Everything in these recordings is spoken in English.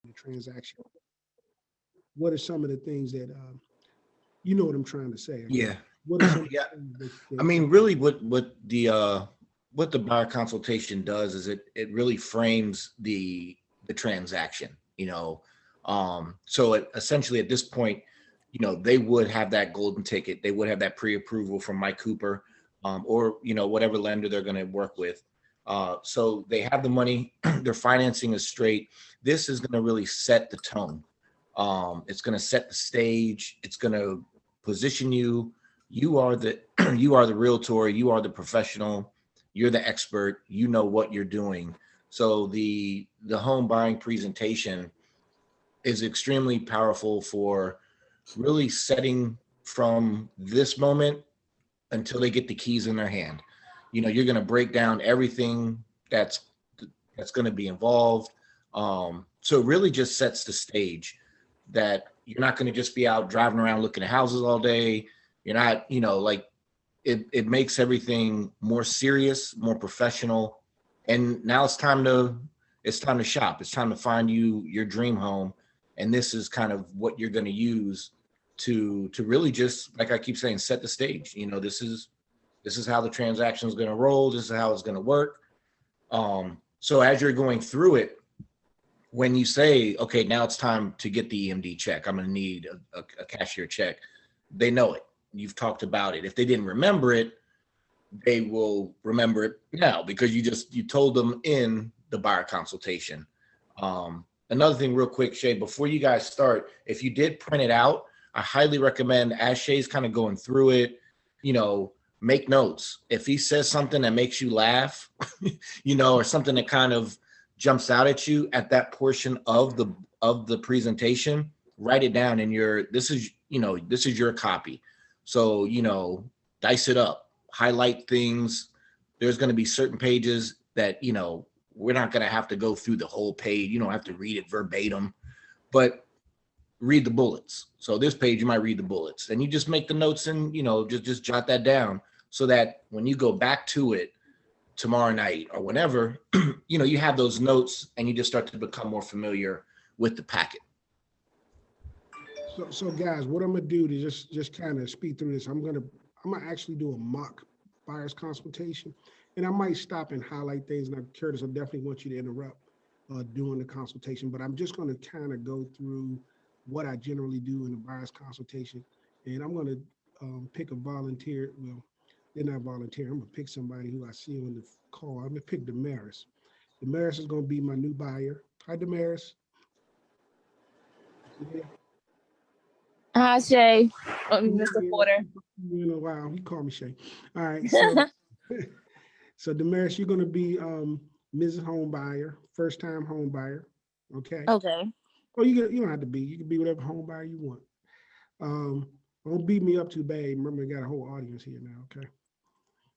the transaction, what are some of the things that you know what I'm trying to say? I guess Yeah. what are some of Yeah. the things I that mean, really, what the buyer consultation does is it really frames the transaction. So essentially at this point, they would have that golden ticket. They would have that pre-approval from Mike Cooper, or whatever lender they're going to work with. So they have the money. Their financing is straight. This is going to really set the tone. It's going to set the stage. It's going to position you. You are the you are the realtor. You are the professional. You're the expert. You know what you're doing. So the home buying presentation is extremely powerful for really setting from this moment until they get the keys in their hand. You're going to break down everything that's that's going to be involved. So it really just sets the stage that you're not going to just be out driving around looking at houses all day. You're not, like it makes everything more serious, more professional. And now it's time to shop. It's time to find you your dream home. And this is kind of what you're going to use to really just, like I keep saying, set the stage. This is how the transaction is going to roll. This is how it's going to work. So as you're going through it, when you say, okay, now it's time to get the EMD check, I'm going to need a cashier check, they know it. You've talked about it. If they didn't remember it, they will remember it now because you told them in the buyer consultation. Another thing, real quick, Shay, before you guys start, if you did print it out, I highly recommend, as Shay's kind of going through it, you know, make notes. If he says something that makes you laugh, or something that kind of jumps out at you at that portion of the presentation, write it down in your this is your copy. So, dice it up, highlight things. There's going to be certain pages that, we're not going to have to go through the whole page. You don't have to read it verbatim, but read the bullets. So this page, you might read the bullets and you just make the notes and, just jot that down so that when you go back to it tomorrow night or whenever, you have those notes and you just start to become more familiar with the packet. so guys, what I'm gonna do to just kind of speed through this, I'm gonna actually do a mock buyer's consultation, and I might stop and highlight things. And Curtis, I definitely want you to interrupt during the consultation, but I'm just gonna kind of go through what I generally do in a buyer's consultation, and I'm gonna pick a volunteer. Well, they're not volunteer. I'm gonna pick somebody who I see on the call. I'm gonna pick Damaris. Damaris is gonna be my new buyer. Hi, Damaris. Hi, Shay. Mr. You Porter. in a while. He called me Shay. All right. So, so Damaris, you're going to be Mrs. Home Buyer, first time home buyer. Okay. Okay. Well, you don't have to be. You can be whatever home buyer you want. Um, don't beat me up too bad. Remember, I got a whole audience here now. Okay.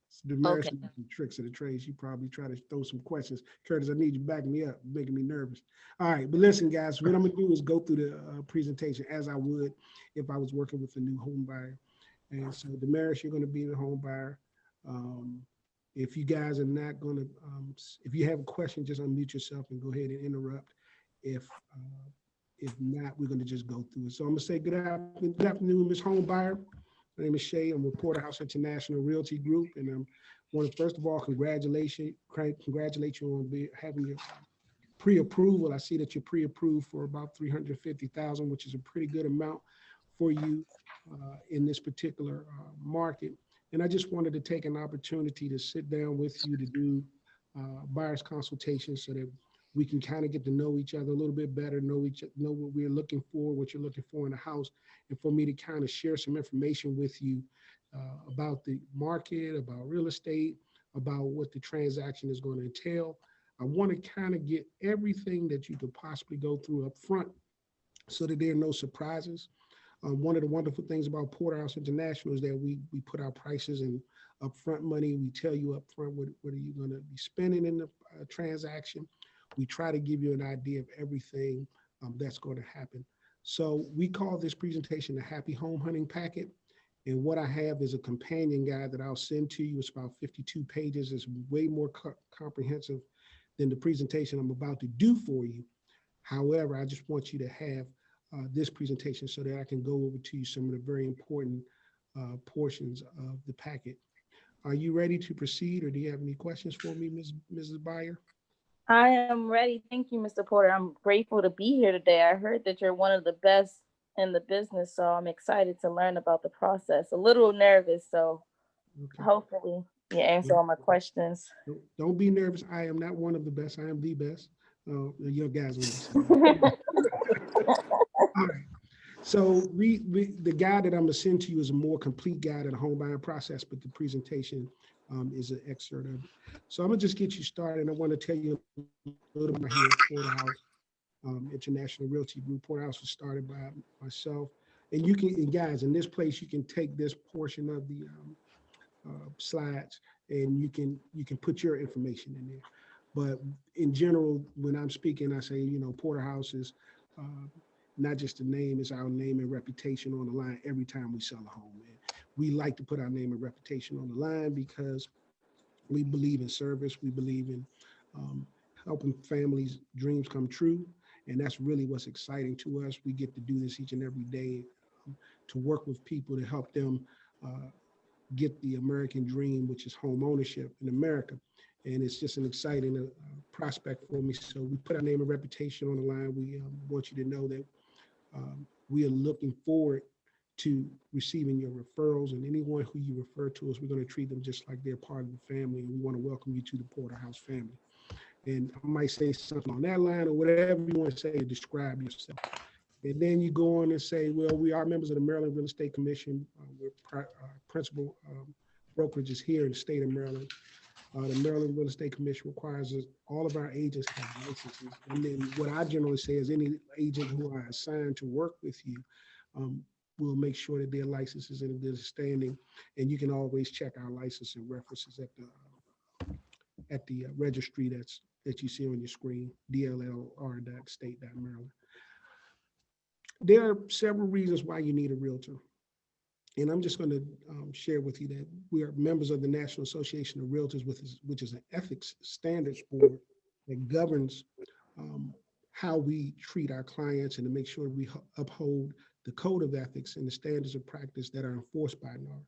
So Damaris Okay. knows some tricks of the trade. She probably try to throw some questions. Curtis, I need you to back me up, making me nervous. All right, but listen, guys, what I'm gonna do is go through the presentation as I would if I was working with a new home buyer. And so, Damaris, you're gonna be the home buyer. Um, if you guys are not gonna, if you have a question, just unmute yourself and go ahead and interrupt. If uh, if not, we're gonna just go through it. So I'm gonna say good afternoon, Miss Home Buyer. My name is Shay. I'm with Porterhouse International Realty Group, and I want to first of all congratulate you on having your pre-approval. I see that you're pre-approved for about 350,000, which is a pretty good amount for you in this particular market. And I just wanted to take an opportunity to sit down with you to do buyer's consultation so that we can kind of get to know each other a little bit better, know what we're looking for, what you're looking for in a house, and for me to kind of share some information with you about the market, about real estate, about what the transaction is going to entail. I want to kind of get everything that you could possibly go through up front so that there are no surprises. One of the wonderful things about Porterhouse International is that we put our prices in upfront money. We tell you upfront what are you going to be spending in the transaction. We try to give you an idea of everything that's going to happen. So we call this presentation the Happy Home Hunting Packet. And what I have is a companion guide that I'll send to you. It's about 52 pages. It's way more comprehensive than the presentation I'm about to do for you. However, I just want you to have this presentation so that I can go over to you some of the very important portions of the packet. Are you ready to proceed, or do you have any questions for me, Mrs. Byer? I am ready. Thank you, Mr. Porter. I'm grateful to be here today. I heard that you're one of the best in the business, so I'm excited to learn about the process. A little nervous, so Okay. hopefully you answer all my questions. Don't be nervous. I am not one of the best. I am the best. Your guys will be. All right. So the guide that I'm gonna send to you is a more complete guide of the home buying process, but the presentation is an excerpt of it. So I'm gonna just get you started. I want to tell you a little bit here at Porterhouse International Realty Group. Porterhouse was started by myself, and you can, and guys, in this place, you can take this portion of the slides, and you can put your information in there. But in general, when I'm speaking, I say, you know, Porterhouse is not just a name, it's our name and reputation on the line every time we sell a home. And we like to put our name and reputation on the line because we believe in service. We believe in helping families' dreams come true. And that's really what's exciting to us. We get to do this each and every day to work with people to help them get the American dream, which is home ownership in America. And it's just an exciting prospect for me. So we put our name and reputation on the line. We want you to know that we are looking forward to receiving your referrals, and anyone who you refer to us, we're going to treat them just like they're part of the family. And we want to welcome you to the Porterhouse family. And I might say something on that line or whatever you want to say to describe yourself. And then you go on and say, well, we are members of the Maryland Real Estate Commission. We're principal brokerages here in the state of Maryland. The Maryland Real Estate Commission requires us, all of our agents have licenses. And then what I generally say is any agent who are assigned to work with you will make sure that their license is in good standing. And you can always check our license and references at the registry that you see on your screen, dllr.state.maryland. There are several reasons why you need a realtor. And I'm just going to share with you that we are members of the National Association of Realtors, which is an ethics standards board that governs how we treat our clients and to make sure we uphold the code of ethics and the standards of practice that are enforced by NAR.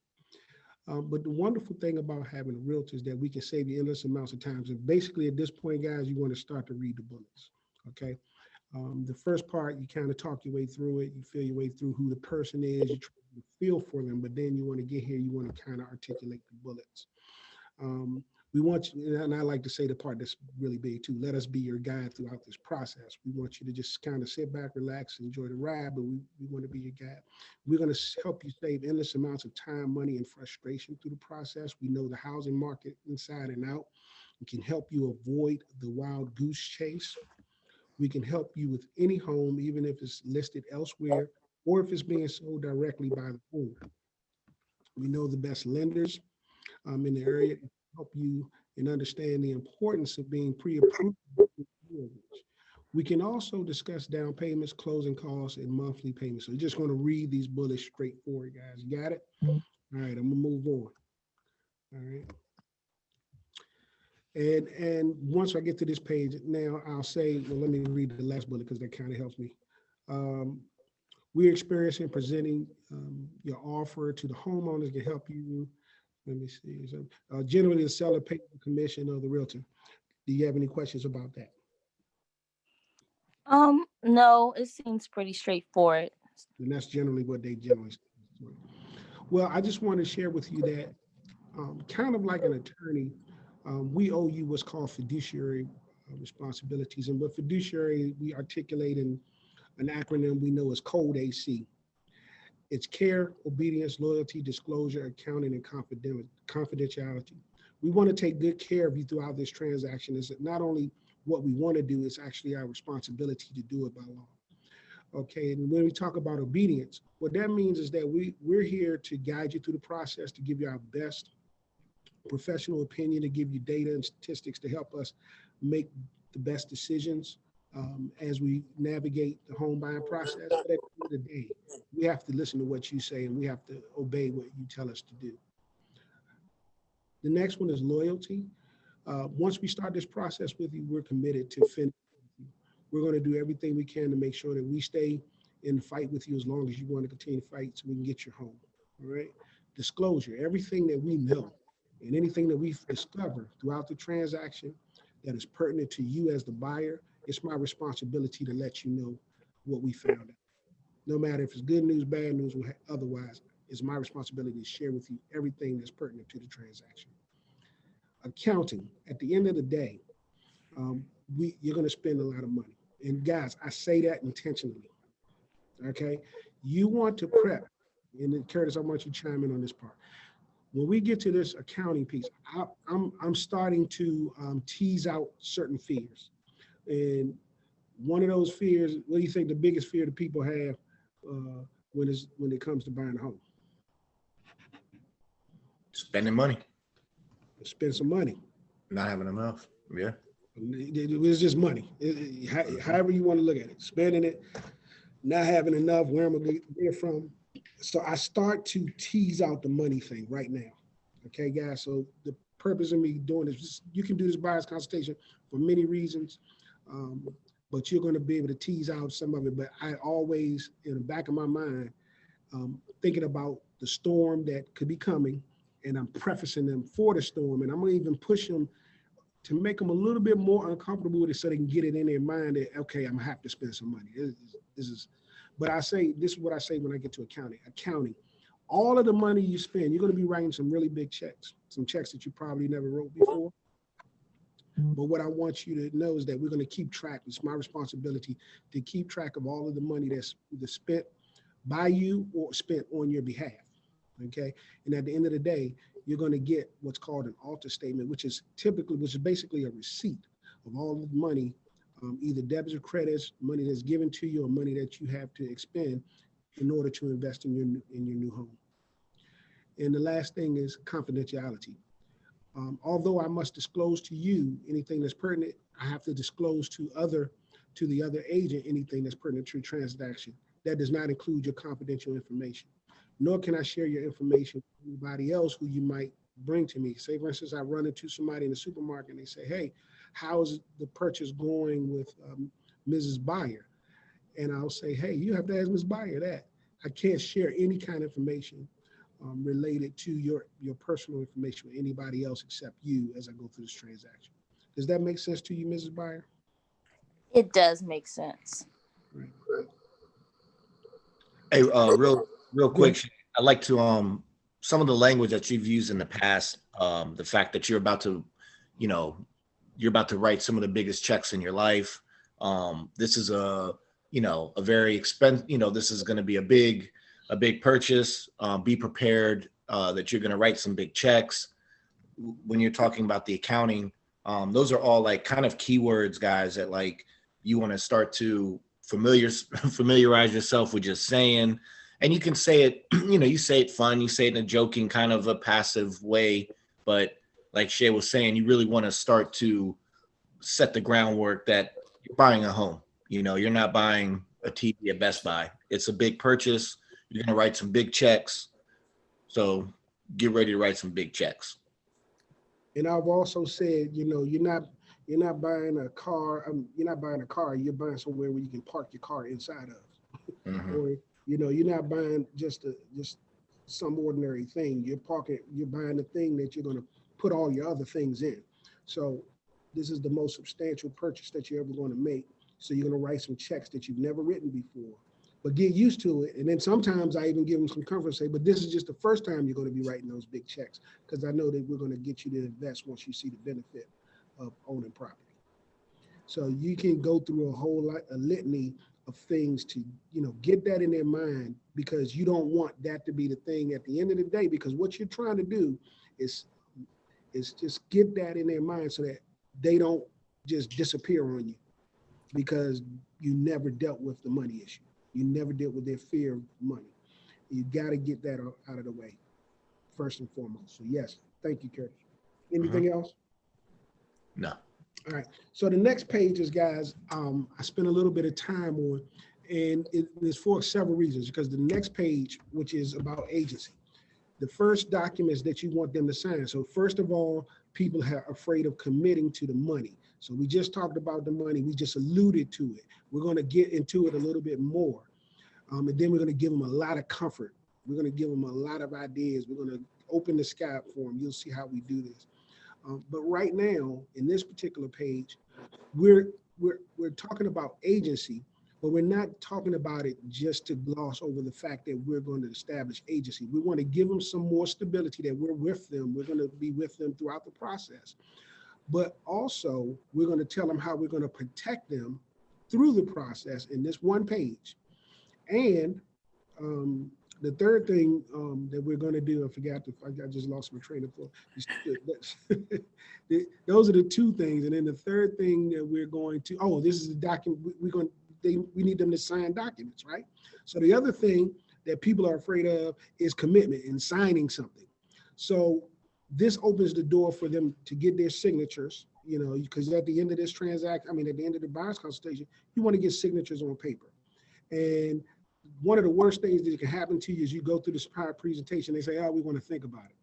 But the wonderful thing about having a realtor is that we can save you endless amounts of time. And basically at this point, guys, you want to start to read the bullets, okay? The first part, you kind of talk your way through it. You feel your way through who the person is. You try to feel for them, but then you want to get here. You want to kind of articulate the bullets. We want you, and I like to say the part that's really big too. Let us be your guide throughout this process. We want you to just kind of sit back, relax, enjoy the ride, but we want to be your guide. We're going to help you save endless amounts of time, money, and frustration through the process. We know the housing market inside and out. We can help you avoid the wild goose chase. We can help you with any home, even if it's listed elsewhere or if it's being sold directly by the owner. We know the best lenders in the area to help you and understand the importance of being pre-approved. We can also discuss down payments, closing costs, and monthly payments. So you're just going to read these bullets straightforward, guys. You got it? All right, I'm going to move on. All right. And once I get to this page, now I'll say, well, let me read the last bullet because that kind of helps me. We're experiencing presenting your offer to the homeowners can help you. Let me see. So, generally, the seller pays the commission of the realtor. Do you have any questions about that? No, it seems pretty straightforward. And that's generally what they generally say. Well, I just want to share with you that kind of like an attorney, we owe you what's called fiduciary responsibilities. And with fiduciary, we articulate in an acronym we know as Code AC. It's care, obedience, loyalty, disclosure, accounting, and confidentiality. We want to take good care of you throughout this transaction. Is not only what we want to do, it's actually our responsibility to do it by law. Okay, and when we talk about obedience, what that means is that we're here to guide you through the process, to give you our best professional opinion, to give you data and statistics to help us make the best decisions as we navigate the home buying process. But at the end of the day, we have to listen to what you say and we have to obey what you tell us to do. The next one is loyalty. Once we start this process with you, we're committed to finish. we're going to do everything we can to make sure that we stay in the fight with you as long as you want to continue to fight so we can get you home. All right. Disclosure, everything that we know and anything that we've discovered throughout the transaction that is pertinent to you as the buyer, it's my responsibility to let you know what we found out. No matter if it's good news, bad news, or otherwise, it's my responsibility to share with you everything that's pertinent to the transaction. Accounting, at the end of the day, you're going to spend a lot of money. And guys, I say that intentionally. Okay, you want to prep, and then Curtis, I want you to chime in on this part. When we get to this accounting piece, I'm starting to tease out certain fears, and one of those fears. What do you think the biggest fear that people have when it comes to buying a home? Spending money, Spend some money. not having enough. Yeah. It's just money. However you want to look at it, spending it, not having enough, where am I going to get it from? So I start to tease out the money thing right now. Okay, guys. So the purpose of me doing this, you can do this buyer's consultation for many reasons, but you're going to be able to tease out some of it. But I always, in the back of my mind, thinking about the storm that could be coming, and I'm prefacing them for the storm, and I'm going to even push them to make them a little bit more uncomfortable with it so they can get it in their mind that, okay, I'm going to have to spend some money. But this is what I say when I get to accounting. Accounting, all of the money you spend, you're going to be writing some really big checks, some checks that you probably never wrote before. But what I want you to know is that we're going to keep track. It's my responsibility to keep track of all of the money that's either spent by you or spent on your behalf. Okay. And at the end of the day, you're going to get what's called an alter statement, which is basically a receipt of all the money, either debits or credits, money that's given to you or money that you have to expend in order to invest in your new home. And the last thing is confidentiality. Although I must disclose to you anything that's pertinent, I have to disclose to the other agent anything that's pertinent to the transaction. That does not include your confidential information. Nor can I share your information with anybody else who you might bring to me. Say, for instance, I run into somebody in the supermarket and they say, hey, how's the purchase going with Mrs. Buyer? And I'll say, hey, you have to ask Ms. Buyer that. I can't share any kind of information related to your personal information with anybody else except you as I go through this transaction. Does that make sense to you, Mrs. Buyer? It does make sense. Right. Hey, real quick, I'd like to some of the language that you've used in the past, the fact that you're about to write some of the biggest checks in your life. This is a very expensive, this is going to be a big purchase. Be prepared that you're going to write some big checks. When you're talking about the accounting, those are all like kind of keywords, guys, that like you want to start to familiarize yourself with just saying. And you can say it, you say it fun, you say it in a joking kind of a passive way. But like Shay was saying, you really want to start to set the groundwork that you're buying a home. You're not buying a TV at Best Buy. It's a big purchase. You're going to write some big checks. So get ready to write some big checks. And I've also said, you're not buying a car. You're not buying a car. You're buying somewhere where you can park your car inside of. Mm-hmm. Or you're not buying just some ordinary thing. You're buying the thing that you're going to put all your other things in. So this is the most substantial purchase that you're ever going to make. So you're going to write some checks that you've never written before, but get used to it. And then sometimes I even give them some comfort and say, but this is just the first time you're going to be writing those big checks, because I know that we're going to get you to invest once you see the benefit of owning property. So you can go through a litany of things to, get that in their mind, because you don't want that to be the thing at the end of the day, because what you're trying to do is just get that in their mind so that they don't just disappear on you because you never dealt with the money issue. You never dealt with their fear of money. You got to get that out of the way first and foremost. So yes, thank you, Curtis. Anything else? No. All right. So the next page is, guys, I spent a little bit of time on, and it is for several reasons, because the next page, which is about agency, the first documents that you want them to sign. So first of all, people are afraid of committing to the money. So we just talked about the money. We just alluded to it. We're going to get into it a little bit more. And then we're going to give them a lot of comfort. We're going to give them a lot of ideas. We're going to open the sky for them. You'll see how we do this. But right now, in this particular page, we're talking about agency, but we're not talking about it just to gloss over the fact that we're going to establish agency. We want to give them some more stability, that we're with them. We're going to be with them throughout the process. But also, we're going to tell them how we're going to protect them through the process in this one page. And the third thing that we're going to do, I just lost my train of thought. Those are the two things. And then the third thing that we're going to, this is a document. We need them to sign documents, right? So the other thing that people are afraid of is commitment and signing something. So this opens the door for them to get their signatures, because at the end of this transaction, at the end of the buyer's consultation, you want to get signatures on paper. And one of the worst things that can happen to you is you go through this prior presentation, they say, we want to think about it.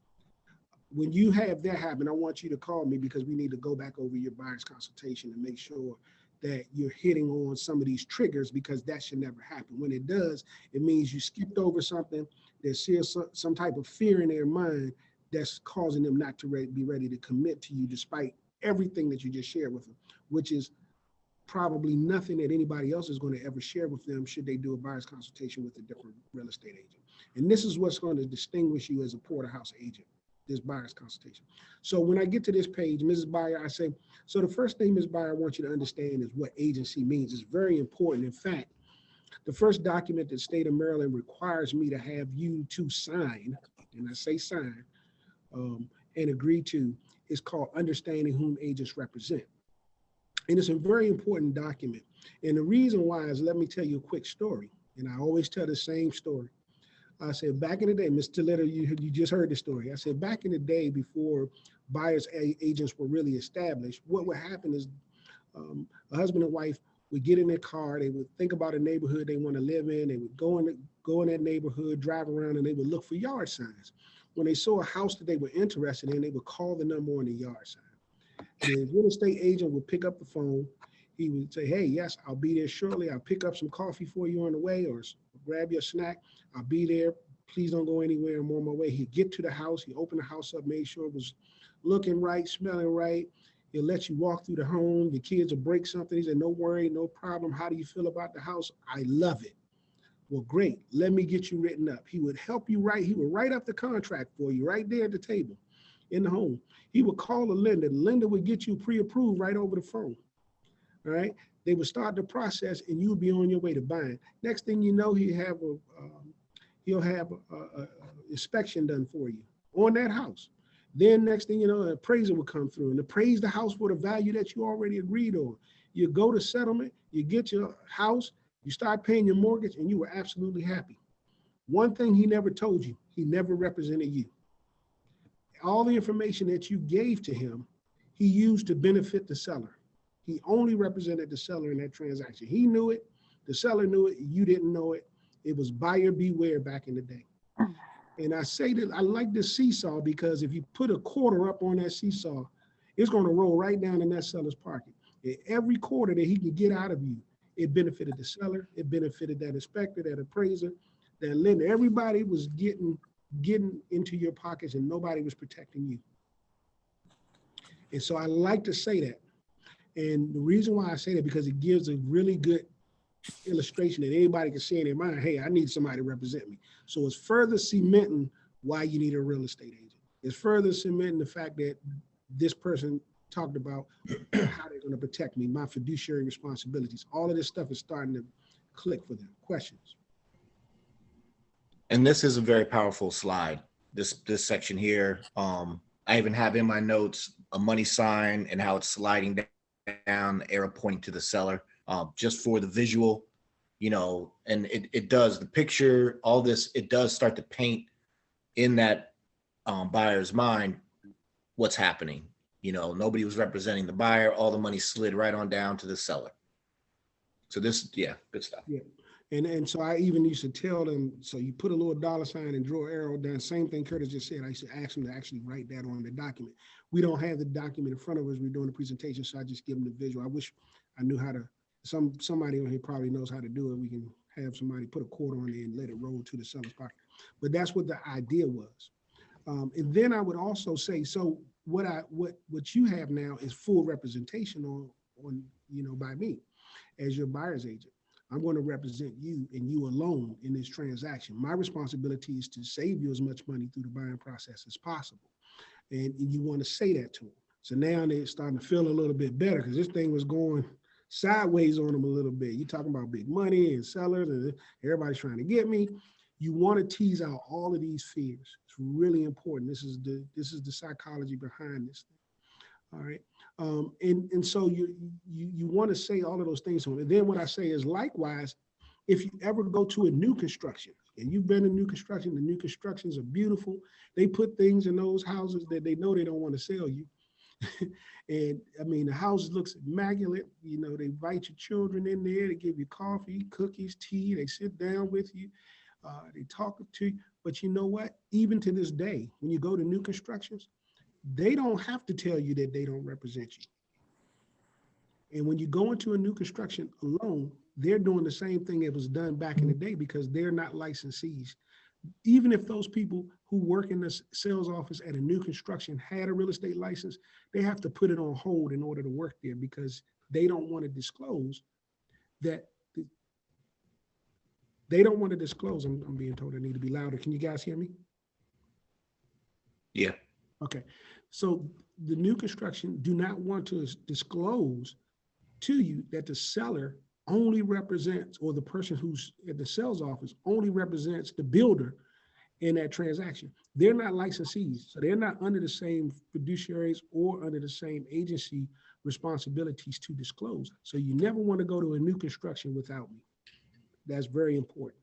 When you have that happen, I want you to call me, because we need to go back over your buyer's consultation and make sure that you're hitting on some of these triggers, because that should never happen. When it does, it means you skipped over something. There's some type of fear in their mind that's causing them not to be ready to commit to you, despite everything that you just shared with them, which is probably nothing that anybody else is going to ever share with them should they do a buyer's consultation with a different real estate agent. And this is what's going to distinguish you as a porterhouse agent, this buyer's consultation. So when I get to this page, Mrs. Buyer, I say, so the first thing, Ms. Buyer, I want you to understand is what agency means. It's very important. In fact, the first document that state of Maryland requires me to have you to sign, and I say sign, and agree to, is called Understanding Whom Agents Represent. And it's a very important document. And the reason why is, let me tell you a quick story. And I always tell the same story. I said, back in the day, Mr. Litter, you just heard the story. I said, back in the day, before buyers agents were really established, what would happen is a husband and wife would get in their car, they would think about a neighborhood they want to live in, they would go in that neighborhood, drive around, and they would look for yard signs. When they saw a house that they were interested in, they would call the number on the yard sign. The real estate agent would pick up the phone. He would say, hey, yes, I'll be there shortly. I'll pick up some coffee for you on the way, or grab your snack. I'll be there. Please don't go anywhere. I'm on my way. He'd get to the house. He'd open the house up, make sure it was looking right, smelling right. He'll let you walk through the home. Your kids will break something. He said, no worry, no problem. How do you feel about the house? I love it. Well, great. Let me get you written up. He would help you write. He would write up the contract for you right there at the table in the home. He would call the lender. The lender would get you pre-approved right over the phone. All right. They would start the process, and you would be on your way to buying. Next thing you know, he'll have a inspection done for you on that house. Then next thing you know, an appraiser will come through and appraise the house for the value that you already agreed on. You go to settlement, you get your house, you start paying your mortgage, and you were absolutely happy. One thing he never told you, he never represented you. All the information that you gave to him, he used to benefit the seller. He only represented the seller in that transaction. He knew it, the seller knew it, you didn't know it. It was buyer beware back in the day. And I say that I like this seesaw, because if you put a quarter up on that seesaw, it's going to roll right down in that seller's pocket. And every quarter that he could get out of you, it benefited the seller, it benefited that inspector, that appraiser, that lender. Everybody was getting into your pockets, and nobody was protecting you. And so I like to say that. And the reason why I say that, because it gives a really good illustration that anybody can see in their mind, hey, I need somebody to represent me. So it's further cementing why you need a real estate agent. It's further cementing the fact that this person talked about how they're going to protect me, my fiduciary responsibilities. All of this stuff is starting to click for them. Questions? And this is a very powerful slide. This section here, I even have in my notes a money sign and how it's sliding down, the arrow pointing to the seller, just for the visual, and it does the picture, all this, it does start to paint in that buyer's mind what's happening. Nobody was representing the buyer. All the money slid right on down to the seller. So this, yeah, good stuff. Yeah. And so I even used to tell them, so you put a little dollar sign and draw an arrow down. Same thing Curtis just said. I used to ask them to actually write that on the document. We don't have the document in front of us. We're doing the presentation, so I just give them the visual. I wish I knew how to. Somebody on here probably knows how to do it. We can have somebody put a quarter on there and let it roll to the seller's pocket. But that's what the idea was. And then I would also say, so what you have now is full representation on by me as your buyer's agent. I'm going to represent you and you alone in this transaction. My responsibility is to save you as much money through the buying process as possible. And you want to say that to them. So now they're starting to feel a little bit better because this thing was going sideways on them a little bit. You're talking about big money and sellers and everybody's trying to get me. You want to tease out all of these fears. It's really important. This is the psychology behind this thing. All right. And so you want to say all of those things to them. And then what I say is likewise, if you ever go to a new construction and you've been in new construction, the new constructions are beautiful. They put things in those houses that they know they don't want to sell you. And I mean, the house looks immaculate. You know, they invite your children in there. They give you coffee, cookies, tea. They sit down with you. They talk to you. But you know what? Even to this day, when you go to new constructions, they don't have to tell you that they don't represent you. And when you go into a new construction alone, they're doing the same thing that was done back in the day because they're not licensees. Even if those people who work in the sales office at a new construction had a real estate license, they have to put it on hold in order to work there because they don't want to disclose that. They don't want to disclose. I'm being told I need to be louder. Can you guys hear me? Yeah. Okay. So the new construction do not want to disclose to you that the seller only represents, or the person who's at the sales office only represents the builder in that transaction. They're not licensees, so they're not under the same fiduciaries or under the same agency responsibilities to disclose. So you never want to go to a new construction without me. That's very important.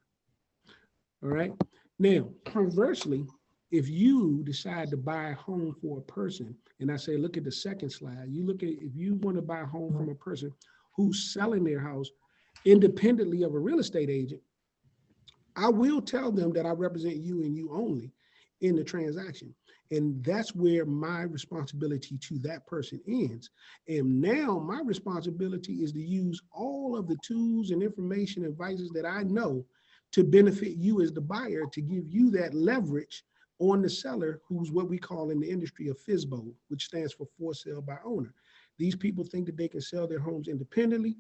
All right. Now, conversely, if you decide to buy a home for a person, and I say, look at the second slide, you look at, if you want to buy a home from a person who's selling their house independently of a real estate agent, I will tell them that I represent you and you only in the transaction. And that's where my responsibility to that person ends. And now my responsibility is to use all of the tools and information and advices that I know to benefit you as the buyer, to give you that leverage on the seller, who's what we call in the industry a FSBO, which stands for for sale by owner. These people think that they can sell their homes independently.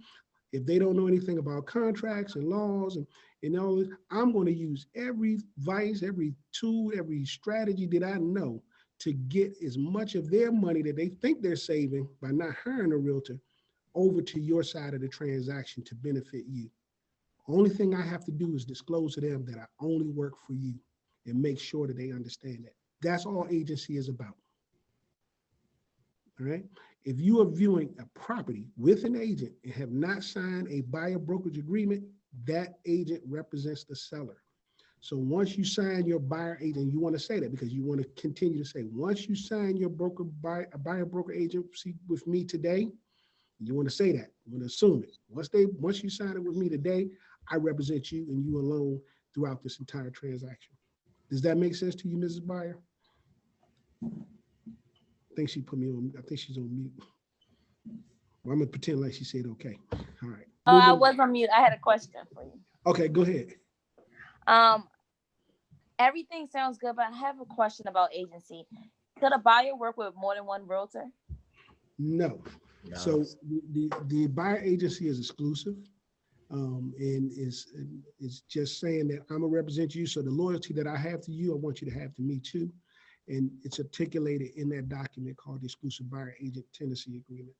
If they don't know anything about contracts and laws and all this, I'm going to use every vice, every tool, every strategy that I know to get as much of their money that they think they're saving by not hiring a realtor over to your side of the transaction to benefit you. Only thing I have to do is disclose to them that I only work for you and make sure that they understand that. That's all agency is about. All right. If you are viewing a property with an agent and have not signed a buyer brokerage agreement, that agent represents the seller. So once you sign your buyer agent, you want to say that because you want to continue to say, once you sign your buyer broker agency with me today, you want to say that. You want to assume it. Once you sign it with me today, I represent you and you alone throughout this entire transaction. Does that make sense to you, Mrs. Buyer? I think she put me on. I think she's on mute. Well, I'm gonna pretend like she said okay. All right. I was on mute. I had a question for you. Okay, go ahead. Everything sounds good, but I have a question about agency. Could a buyer work with more than one realtor? No. So the buyer agency is exclusive, and is just saying that I'm gonna represent you. So the loyalty that I have to you, I want you to have to me too. And it's articulated in that document called the Exclusive Buyer Agent Tenancy Agreement.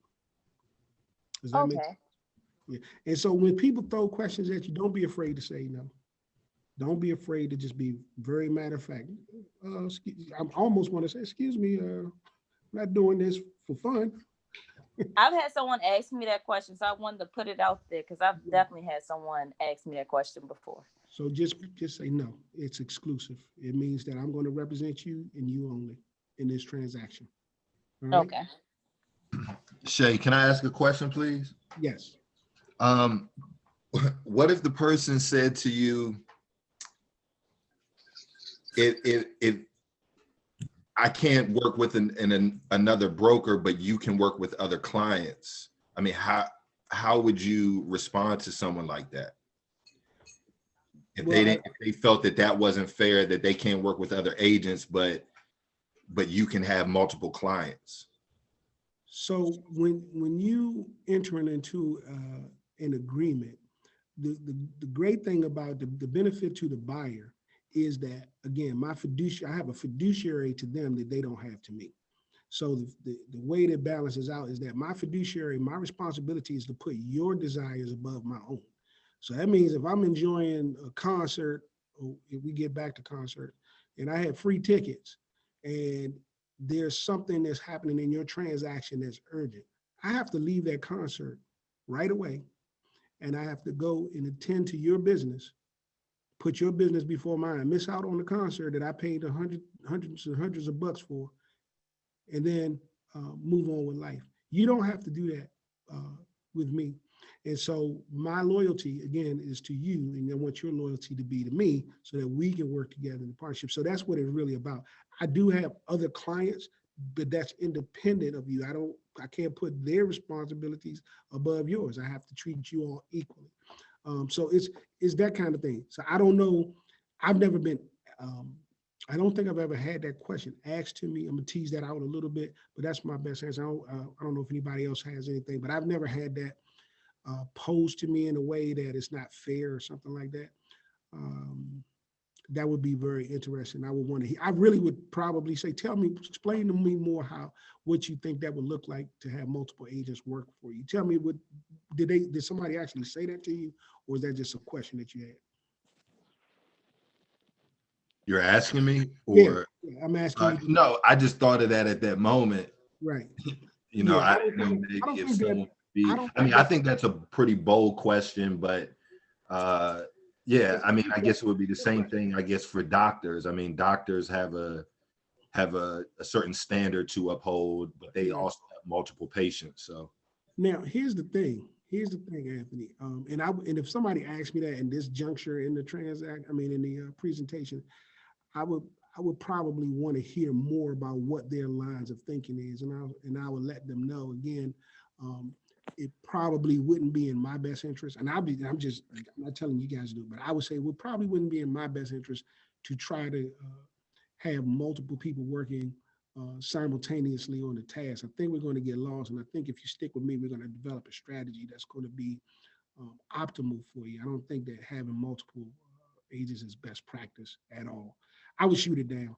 Does that make sense? Yeah. And so when people throw questions at you, don't be afraid to say no. Don't be afraid to just be very matter of fact. I almost want to say, excuse me, I'm not doing this for fun. I've had someone ask me that question, so I wanted to put it out there because I've definitely had someone ask me that question before. So just say no, it's exclusive. It means that I'm going to represent you and you only in this transaction. All right? Okay. Shay, can I ask a question, please? Yes. what if the person said to you, it I can't work with another broker, but you can work with other clients? I mean, how would you respond to someone like that? If Well, if they felt that that wasn't fair, that they can't work with other agents, but you can have multiple clients. so when you entering into an agreement, the great thing about the benefit to the buyer is that, again, I have a fiduciary to them that they don't have to me. So the way that balances out is that my fiduciary, my responsibility is to put your desires above my own. So that means if I'm enjoying a concert, or if we get back to concert, and I have free tickets, and there's something that's happening in your transaction that's urgent, I have to leave that concert right away, and I have to go and attend to your business, put your business before mine, miss out on the concert that I paid hundreds and hundreds of bucks for, and then move on with life. You don't have to do that with me. And so my loyalty, again, is to you, and I want your loyalty to be to me so that we can work together in the partnership. So that's what it's really about. I do have other clients, but that's independent of you. I can't put their responsibilities above yours. I have to treat you all equally. So it's that kind of thing. So I don't know. I've never been, I don't think I've ever had that question asked to me. I'm gonna tease that out a little bit, but that's my best answer. I don't know if anybody else has anything, but I've never had that posed to me in a way that it's not fair or something like that. That would be very interesting. I would want to hear. I really would probably say, explain to me more what you think that would look like to have multiple agents work for you. Tell me did somebody actually say that to you, or is that just a question that you had? You're asking me, Yeah, or I'm asking you. no, I just thought of that at that moment. Right. You know, Yeah, I didn't know maybe if someone would be, I mean, I think that's a pretty bold question, but yeah, I mean, I guess it would be the same thing, I guess, for doctors. I mean, doctors have a certain standard to uphold, but they also have multiple patients. So now here's the thing. Anthony. And if somebody asked me that in this juncture in the in the presentation, I would probably want to hear more about what their lines of thinking is, and I would let them know again. It probably wouldn't be in my best interest, and I'm not telling you guys to do it, but I would say it probably wouldn't be in my best interest to try to have multiple people working simultaneously on the task. I think we're going to get lost, and I think if you stick with me, we're going to develop a strategy that's going to be optimal for you. I don't think that having multiple agents is best practice at all. I would shoot it down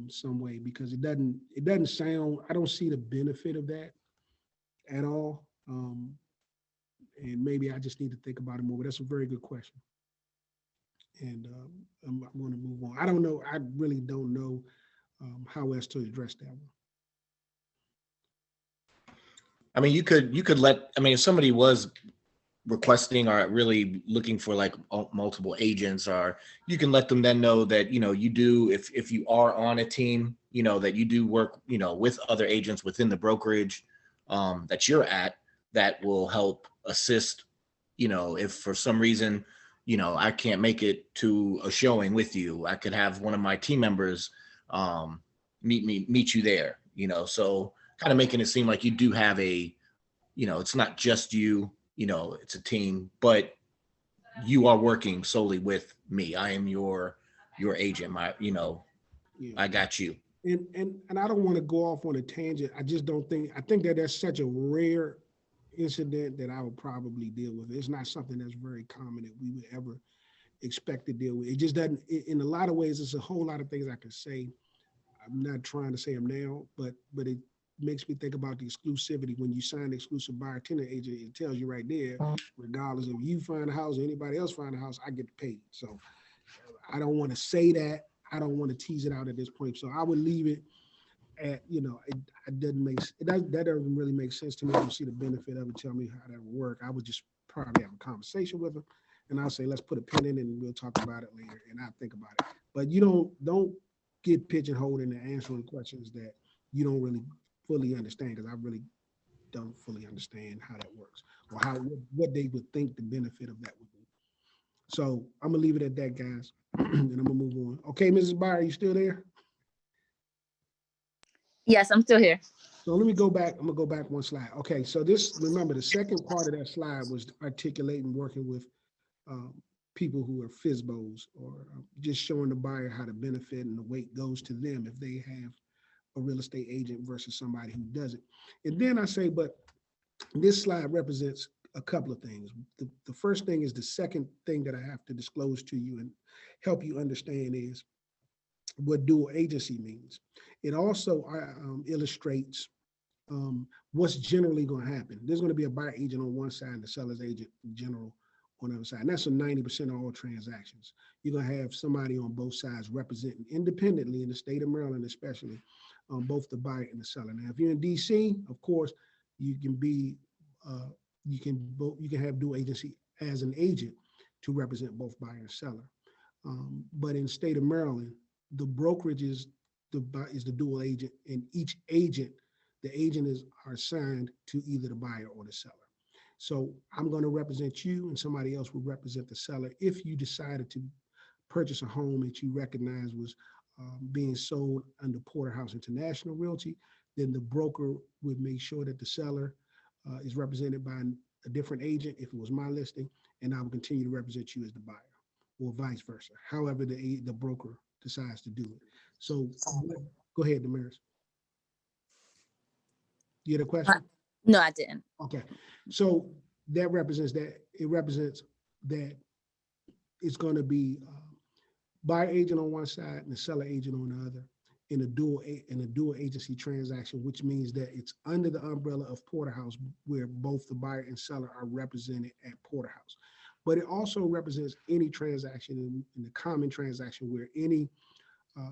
some way because it doesn't sound. I don't see the benefit of that at all. And maybe I just need to think about it more. But that's a very good question, and I'm going to move on. I don't know. I really don't know how else to address that one. I mean, you could let, I mean, if somebody was requesting or really looking for like multiple agents, or you can let them then know that, you do, if you are on a team, that you do work, with other agents within the brokerage that you're at, that will help assist, if for some reason, I can't make it to a showing with you, I could have one of my team members meet you there, so kind of making it seem like you do have it's not just you, it's a team, but you are working solely with me. I am your agent. Yeah. I got you. And I don't want to go off on a tangent. I just don't think, I think that that's such a rare incident that I would probably deal with. It's not something that's very common that we would ever expect to deal with. It just doesn't, in a lot of ways, there's a whole lot of things I could say. I'm not trying to say them now, but it makes me think about the exclusivity. When you sign the exclusive buyer tenant agent, it tells you right there, regardless of you find a house or anybody else find a house, I get paid. So I don't want to say that. I don't want to tease it out at this point. So I would leave it at, it doesn't make, that doesn't really make sense to me. I don't see the benefit of it. Tell me how that would work. I would just probably have a conversation with them, and I'll say, let's put a pin in it and we'll talk about it later, and I'll think about it. But you don't get pigeonholed into answering questions that you don't really fully understand, because I really don't fully understand how that works or how what they would think the benefit of that would be. So I'm gonna leave it at that, guys, and I'm gonna move on. Okay, Mrs. Byer, are you still there? Yes, I'm still here. So let me go back. I'm gonna go back one slide. Okay, so this, remember, the second part of that slide was articulating working with people who are FSBOs, or just showing the buyer how the benefit and the weight goes to them if they have a real estate agent versus somebody who doesn't. And then I say, but this slide represents a couple of things. The first thing is the second thing that I have to disclose to you and help you understand is what dual agency means. It also illustrates what's generally going to happen. There's going to be a buyer agent on one side and the seller's agent in general on the other side. And that's 90% of all transactions. You're going to have somebody on both sides representing independently in the state of Maryland, especially both the buyer and the seller. Now, if you're in DC, of course, you can be you can have dual agency as an agent to represent both buyer and seller. But in the state of Maryland, the brokerage is the dual agent, and each agent, the agent are assigned to either the buyer or the seller. So I'm going to represent you, and somebody else will represent the seller if you decided to purchase a home that you recognize was being sold under Porterhouse International Realty. Then the broker would make sure that the seller is represented by a different agent if it was my listing, and I will continue to represent you as the buyer, or vice versa, however the broker decides to do it. So go ahead, Damaris. You had a question? No, I didn't. Okay, so that represents that. It represents that it's going to be buyer agent on one side and the seller agent on the other in a dual agency transaction, which means that it's under the umbrella of Porterhouse, where both the buyer and seller are represented at Porterhouse. But it also represents any transaction in the common transaction where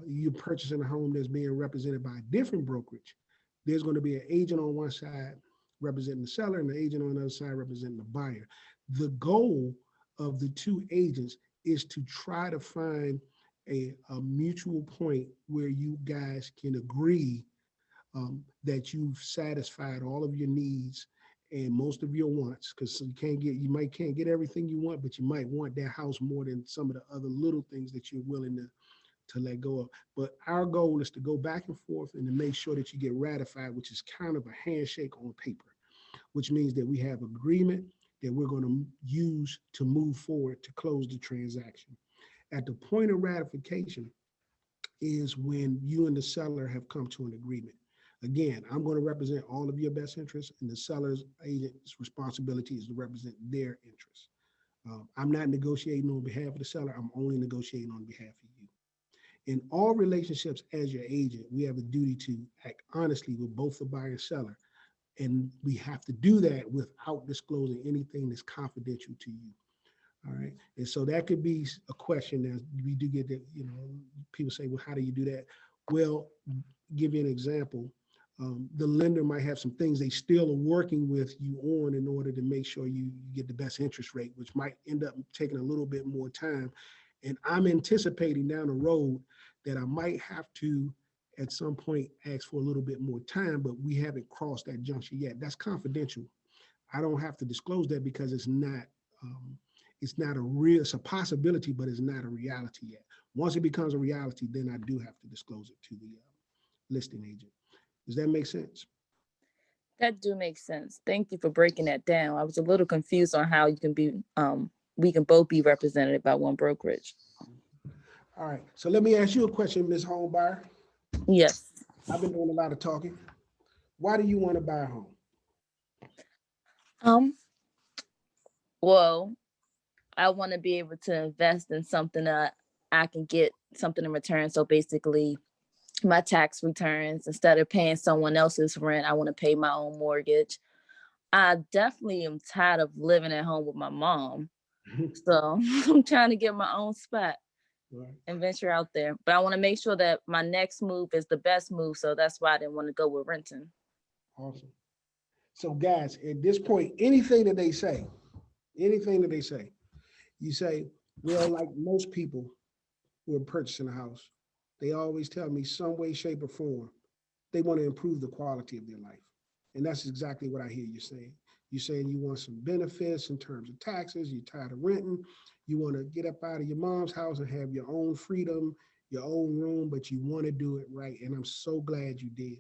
you're purchasing a home that's being represented by a different brokerage. There's going to be an agent on one side representing the seller and the agent on the other side representing the buyer. The goal of the two agents is to try to find a mutual point where you guys can agree that you've satisfied all of your needs and most of your wants, because you might can't get everything you want, but you might want that house more than some of the other little things that you're willing to let go of. But our goal is to go back and forth and to make sure that you get ratified, which is kind of a handshake on paper, which means that we have agreement that we're going to use to move forward to close the transaction. At the point of ratification is when you and the seller have come to an agreement. Again, I'm going to represent all of your best interests, and the seller's agent's responsibility is to represent their interests. I'm not negotiating on behalf of the seller. I'm only negotiating on behalf of you. In all relationships as your agent, we have a duty to act honestly with both the buyer and seller. And we have to do that without disclosing anything that's confidential to you. All right. And so that could be a question that we do get that, people say, well, how do you do that? Well, give you an example. The lender might have some things they still are working with you on in order to make sure you get the best interest rate, which might end up taking a little bit more time. And I'm anticipating down the road that I might have to, at some point, ask for a little bit more time, but we haven't crossed that juncture yet. That's confidential. I don't have to disclose that because it's not it's a possibility, but it's not a reality yet. Once it becomes a reality, then I do have to disclose it to the listing agent. Does that make sense? That do make sense. Thank you for breaking that down. I was a little confused on how you can be, we can both be represented by one brokerage. All right. So let me ask you a question, Ms. Homebuyer. Yes. I've been doing a lot of talking. Why do you want to buy a home? Well, I want to be able to invest in something that I can get something in return. So basically, my tax returns, instead of paying someone else's rent, I want to pay my own mortgage. I definitely am tired of living at home with my mom. So I'm trying to get my own spot and venture out there. But I want to make sure that my next move is the best move. So that's why I didn't want to go with renting. Awesome. So guys, at this point, anything that they say, you say, well, like most people who are purchasing a house, they always tell me some way, shape, or form, they want to improve the quality of their life. And that's exactly what I hear you saying. You're saying you want some benefits in terms of taxes, you're tired of renting, you want to get up out of your mom's house and have your own freedom, your own room, but you want to do it right. And I'm so glad you did.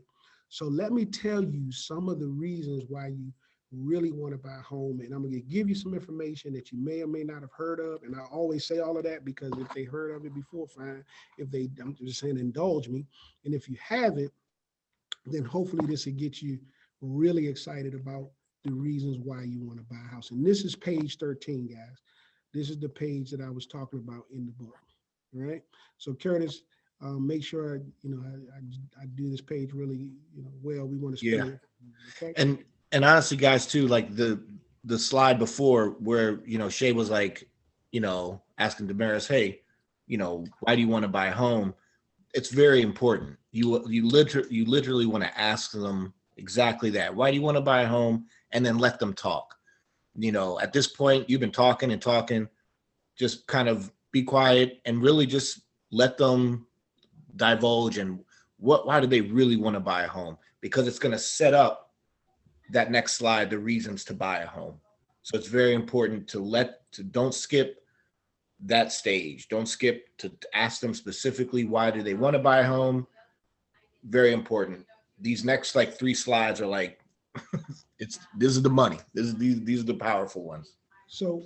So let me tell you some of the reasons why you really want to buy a home. And I'm going to give you some information that you may or may not have heard of. And I always say all of that because if they heard of it before, fine. If they, I'm just saying, indulge me. And if you haven't, then hopefully this will get you really excited about the reasons why you want to buy a house. And this is page 13, guys. This is the page that I was talking about in the book. All right. So Curtis, make sure I do this page really well. We want to spend Yeah. it. Okay. And honestly, guys, too, like the slide before where Shay was like, asking Damaris, hey, why do you want to buy a home? It's very important. You literally want to ask them exactly that. Why do you want to buy a home? And then let them talk. At this point, you've been talking and talking. Just kind of be quiet and really just let them divulge and why do they really want to buy a home? Because it's going to set up that next slide, the reasons to buy a home. So it's very important to don't skip that stage. Don't skip to ask them specifically, why do they want to buy a home? Very important. These next like 3 slides are like, this is the money. These are the powerful ones. So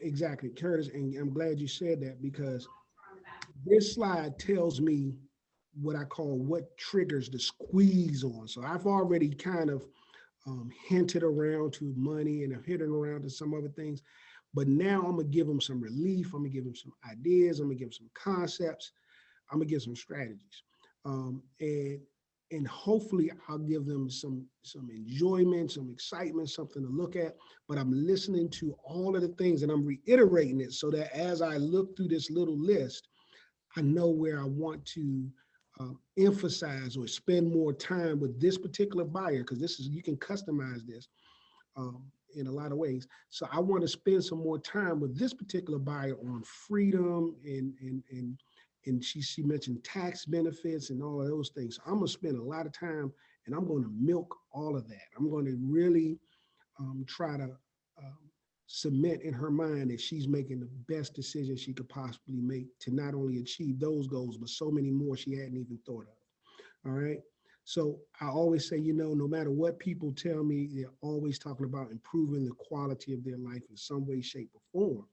exactly, Curtis, and I'm glad you said that because this slide tells me what I call what triggers the squeeze on. So I've already kind of hinted around to money and I've hinted around to some other things, but now I'm gonna give them some relief. I'm gonna give them some ideas. I'm gonna give them some concepts. I'm gonna give some strategies, and hopefully I'll give them some enjoyment, some excitement, something to look at. But I'm listening to all of the things and I'm reiterating it so that as I look through this little list, I know where I want to emphasize or spend more time with this particular buyer, because you can customize this in a lot of ways. So I want to spend some more time with this particular buyer on freedom and she mentioned tax benefits and all of those things. So I'm gonna spend a lot of time and I'm going to milk all of that. I'm going to really try to cement in her mind that she's making the best decision she could possibly make to not only achieve those goals, but so many more she hadn't even thought of. All right. So I always say, no matter what people tell me, they're always talking about improving the quality of their life in some way, shape, or form.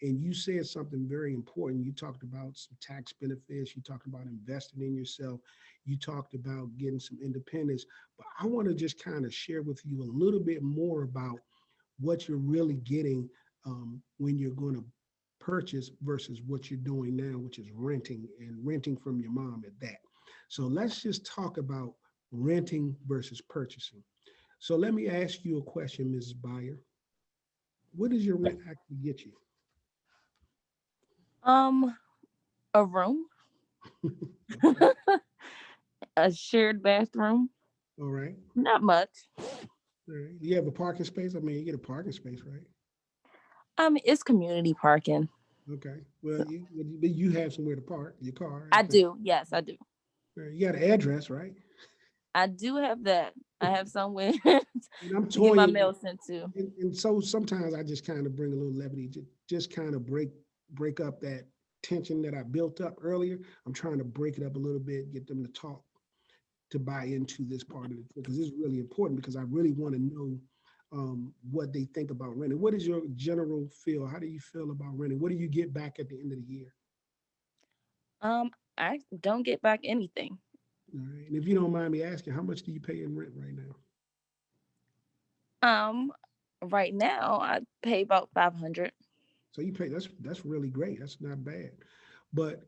And you said something very important. You talked about some tax benefits. You talked about investing in yourself. You talked about getting some independence. But I want to just kind of share with you a little bit more about what you're really getting when you're going to purchase versus what you're doing now, which is renting and renting from your mom at that. So let's just talk about renting versus purchasing. So let me ask you a question, Mrs. Byer. What does your rent actually get you? A room, Okay. a shared bathroom. All right. Not much. All right. You have a parking space? I mean, you get a parking space, right? It's community parking. Okay. Well, you have somewhere to park your car. I do. Yes, I do. You got an address, right? I do have that. I have somewhere And I'm to get my toying, mail sent to. and so sometimes I just kind of bring a little levity, just kind of break up that tension that I built up earlier. I'm trying to break it up a little bit, get them to talk, to buy into this part of it, because it's really important, because I really want to know what they think about renting. What is your general feel? How do you feel about renting? What do you get back at the end of the year? I don't get back anything. All right. And if you don't mind me asking, how much do you pay in rent right now? Um, right now I pay about 500. So you pay, that's really great. That's not bad. But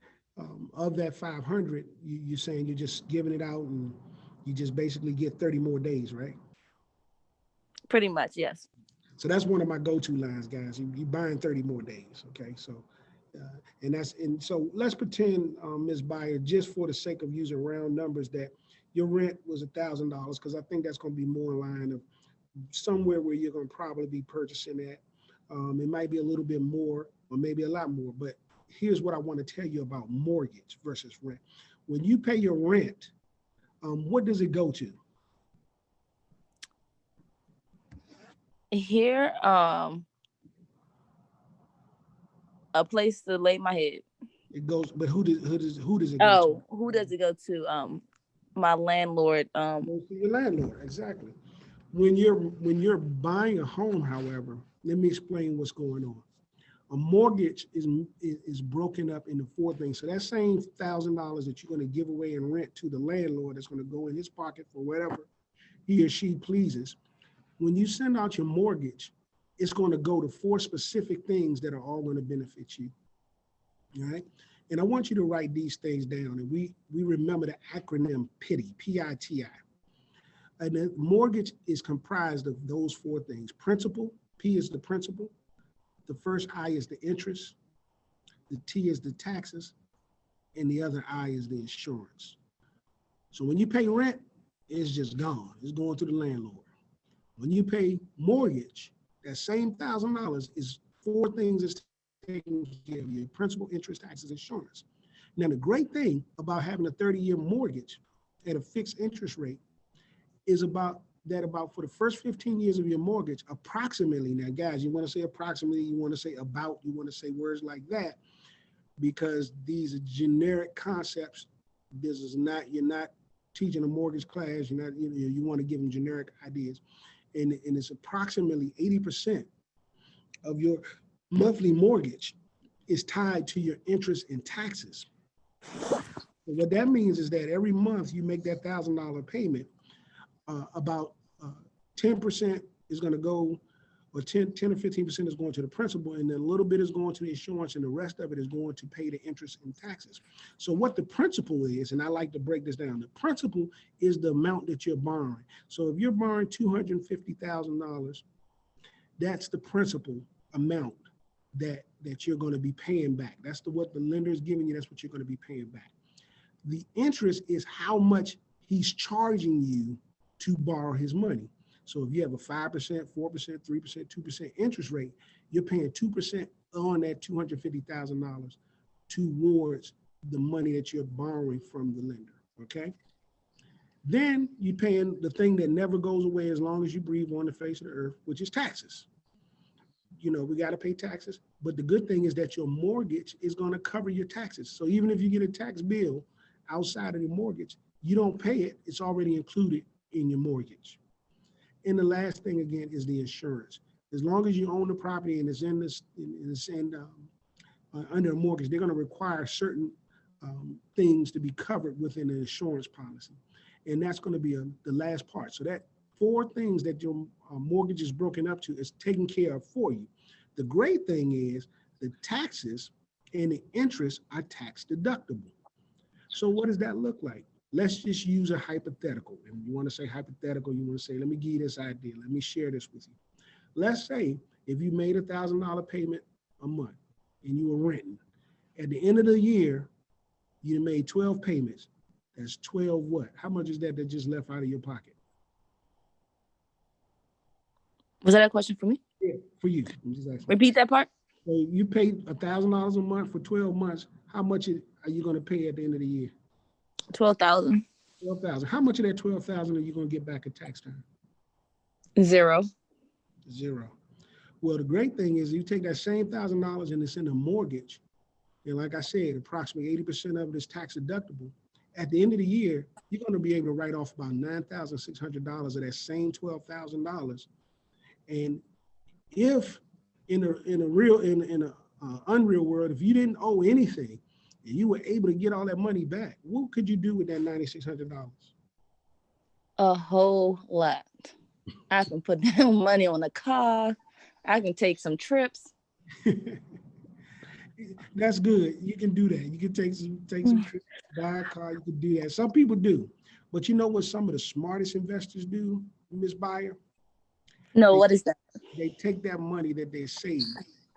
of that 500, you're saying you're just giving it out and you just basically get 30 more days, right? Pretty much, yes. So that's one of my go-to lines, guys. You buying 30 more days, okay? So, and so let's pretend, Ms. Byer, just for the sake of using round numbers, that your rent was $1,000, because I think that's going to be more in line of somewhere where you're going to probably be purchasing at. It might be a little bit more or maybe a lot more, but here's what I want to tell you about mortgage versus rent. When you pay your rent, what does it go to? Here, a place to lay my head. It goes, but who does it go Oh, who does it go to? My landlord. to? It goes to your landlord, exactly. When you're buying a home, however, let me explain what's going on. A mortgage is broken up into four things. So that same $1,000 that you're going to give away in rent to the landlord that's going to go in his pocket for whatever he or she pleases. When you send out your mortgage, it's going to go to four specific things that are all going to benefit you. All right. And I want you to write these things down. And we remember the acronym PITI, P-I-T-I. And the mortgage is comprised of those four things. Principal, P is the principal. The first I is the interest. The T is the taxes. And the other I is the insurance. So when you pay rent, it's just gone. It's going to the landlord. When you pay mortgage, that same $1,000 is four things that's taking care of you: principal, interest, taxes, insurance. Now, the great thing about having a 30-year mortgage at a fixed interest rate is about for the first 15 years of your mortgage, approximately, now guys, you want to say approximately, you want to say about, you want to say words like that, because these are generic concepts. This is not, you're not teaching a mortgage class, you're not, you want to give them generic ideas. And it's approximately 80% of your monthly mortgage is tied to your interest and taxes. So what that means is that every month you make that $1,000 payment, about 10% is going to go, or 10 or 15% is going to the principal, and then a little bit is going to the insurance, and the rest of it is going to pay the interest and taxes. So what the principal is, and I like to break this down, the principal is the amount that you're borrowing. So if you're borrowing $250,000, that's the principal amount that you're going to be paying back. That's what the lender is giving you. That's what you're going to be paying back. The interest is how much he's charging you to borrow his money. So if you have a 5%, 4%, 3%, 2% interest rate, you're paying 2% on that $250,000 towards the money that you're borrowing from the lender, okay? Then you're paying the thing that never goes away as long as you breathe on the face of the earth, which is taxes. You know, we got to pay taxes, but the good thing is that your mortgage is going to cover your taxes. So even if you get a tax bill outside of the mortgage, you don't pay it. It's already included in your mortgage. And the last thing again is the insurance. As long as you own the property and it's under a mortgage, they're going to require certain things to be covered within an insurance policy, and that's going to be the last part. So that four things that your mortgage is broken up to is taken care of for you. The great thing is the taxes and the interest are tax deductible. So what does that look like? Let's just use a hypothetical. And you want to say hypothetical, you want to say, let me give you this idea. Let me share this with you. Let's say if you made $1,000 payment a month and you were renting, at the end of the year, you made 12 payments. That's 12 what? How much is that just left out of your pocket? Was that a question for me? Yeah, for you. I'm just asking. Repeat that part. So you paid $1,000 a month for 12 months. How much are you going to pay at the end of the year? 12,000. 12,000. How much of that 12,000 are you going to get back at tax time? 0. 0. Well, the great thing is you take that same $1,000 and it's in a mortgage. And like I said, approximately 80% of it is tax deductible. At the end of the year, you're going to be able to write off about $9,600 of that same $12,000. And if in a unreal world, if you didn't owe anything and you were able to get all that money back, what could you do with that $9,600? A whole lot. I can put down money on a car. I can take some trips. That's good. You can do that. You can take some trips, buy a car. You can do that. Some people do. But you know what some of the smartest investors do, Ms. Buyer? No, what is that? They take that money that they saved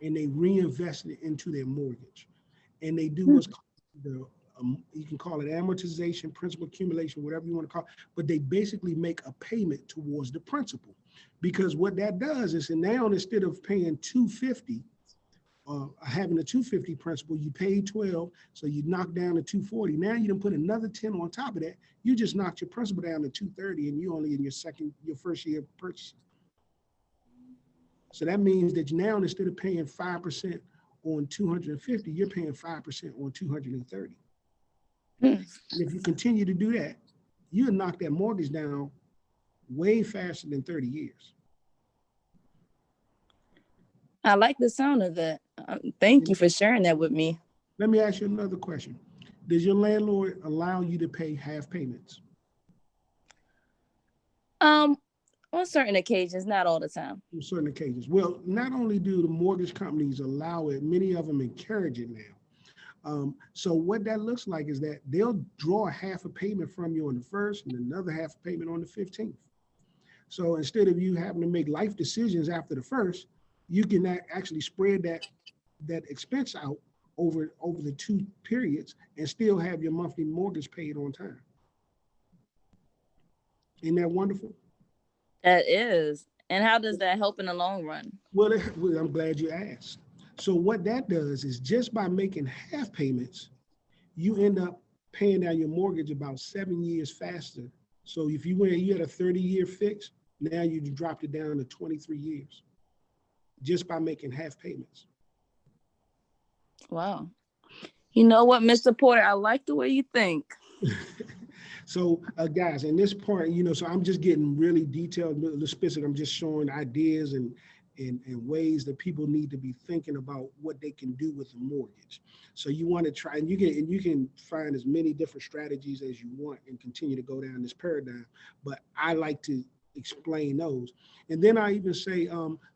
and they reinvest it into their mortgage. And they do what's called you can call it amortization, principal accumulation, whatever you want to call it, but they basically make a payment towards the principal. Because what that does is, and now instead of paying $250, having a $250 principal, you pay 12, so you knock down to $240. Now you done put another 10 on top of that. You just knocked your principal down to $230, and you only in your first year of purchase. So that means that now instead of paying 5% on 250, you're paying 5% on 230. And if you continue to do that, you'll knock that mortgage down way faster than 30 years. I like the sound of that. Thank you for sharing that with me. Let me ask you another question. Does your landlord allow you to pay half payments? On certain occasions, not all the time. On certain occasions. Well, not only do the mortgage companies allow it, many of them encourage it now. So what that looks like is that they'll draw half a payment from you on the 1st and another half a payment on the 15th. So instead of you having to make life decisions after the 1st, you can actually spread that expense out over the 2 periods and still have your monthly mortgage paid on time. Isn't that wonderful? That is. And how does that help in the long run? Well, I'm glad you asked. So what that does is just by making half payments, you end up paying down your mortgage about 7 years faster. So if you had a 30-year fix, now you dropped it down to 23 years just by making half payments. Wow. You know what, Mr. Porter, I like the way you think. So guys, in this part, so I'm just getting really detailed, specific. I'm just showing ideas and ways that people need to be thinking about what they can do with a mortgage. So you want to try, and you can find as many different strategies as you want and continue to go down this paradigm. But I like to explain those. And then I even say,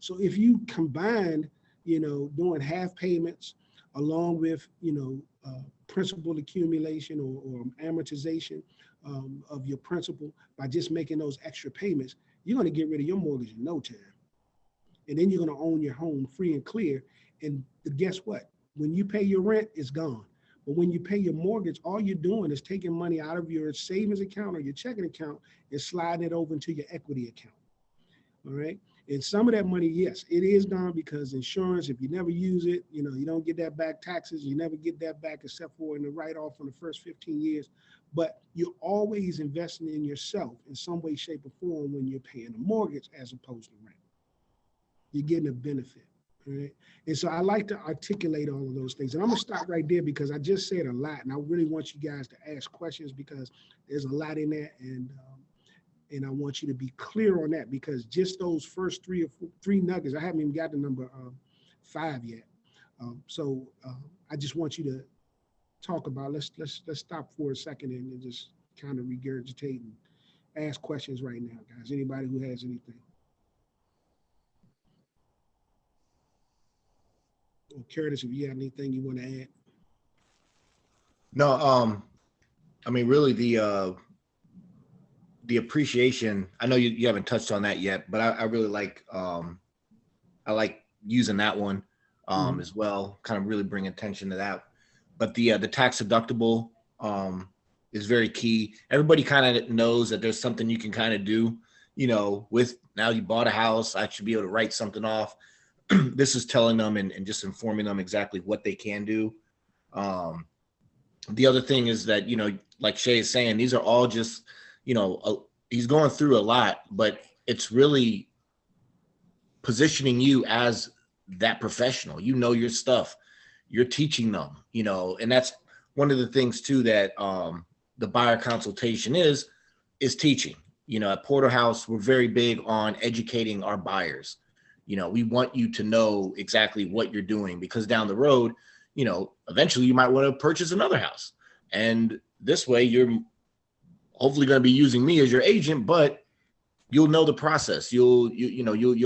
so if you combine, doing half payments along with, principal accumulation or amortization of your principal by just making those extra payments, you're going to get rid of your mortgage in no time. And then you're going to own your home free and clear. And guess what? When you pay your rent, it's gone. But when you pay your mortgage, all you're doing is taking money out of your savings account or your checking account and sliding it over into your equity account. All right. And some of that money, yes, it is gone because insurance, if you never use it, you don't get that back. Taxes, you never get that back except for in the write-off on the first 15 years. But you're always investing in yourself in some way, shape, or form when you're paying a mortgage as opposed to rent. You're getting a benefit. Right? And so I like to articulate all of those things. And I'm going to stop right there because I just said a lot. And I really want you guys to ask questions because there's a lot in that. And I want you to be clear on that because just those first three nuggets, I haven't even got the number 5 yet. So I just want you to talk about, let's stop for a second and just kind of regurgitate and ask questions right now, guys. Anybody who has anything. Or Curtis, if you have anything you want to add. No, I mean, really the appreciation, I know you haven't touched on that yet, but I really like, I like using that one as well, kind of really bring attention to that. But the tax deductible is very key. Everybody kind of knows that there's something you can kind of do, with now you bought a house, I should be able to write something off. This is telling them and just informing them exactly what they can do. The other thing is that, like Shay is saying, these are all just, he's going through a lot, but it's really positioning you as that professional. Your stuff, you're teaching them, and that's one of the things too that the buyer consultation is teaching. At Porterhouse, we're very big on educating our buyers. We want you to know exactly what you're doing because down the road, eventually you might want to purchase another house. And this way you're hopefully going to be using me as your agent, but you'll know the process. You'll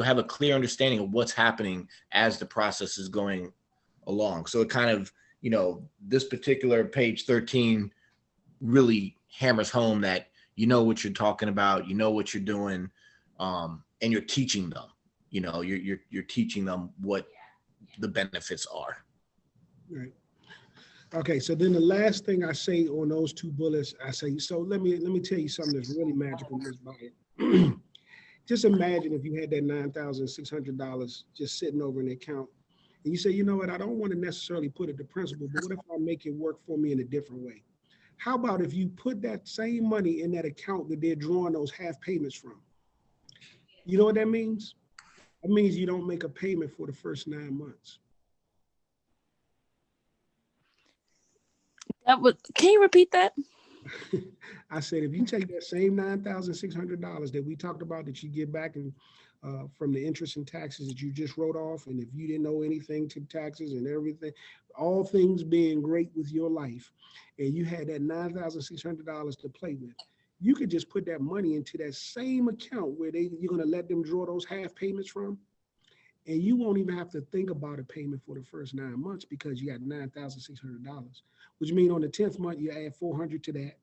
have a clear understanding of what's happening as the process is going along. So it kind of, this particular page 13 really hammers home that you know what you're talking about, what you're doing, and you're teaching them. You're teaching them what the benefits are. Right. Okay, so then the last thing I say on those 2 bullets, I say, so let me tell you something that's really magical, Ms. Byer. Just imagine if you had that $9,600 just sitting over in the account, and you say, you know what, I don't want to necessarily put it to principal, but what if I make it work for me in a different way? How about if you put that same money in that account that they're drawing those half payments from? You know what that means? That means you don't make a payment for the first 9 months. Can you repeat that? I said, if you take that same $9,600 that we talked about that you get back from the interest and taxes that you just wrote off, and if you didn't know anything to taxes and everything, all things being great with your life, and you had that $9,600 to play with, you could just put that money into that same account where you're going to let them draw those half payments from, and you won't even have to think about a payment for the first 9 months because you got $9,600, which means on the 10th month you add $400 to that.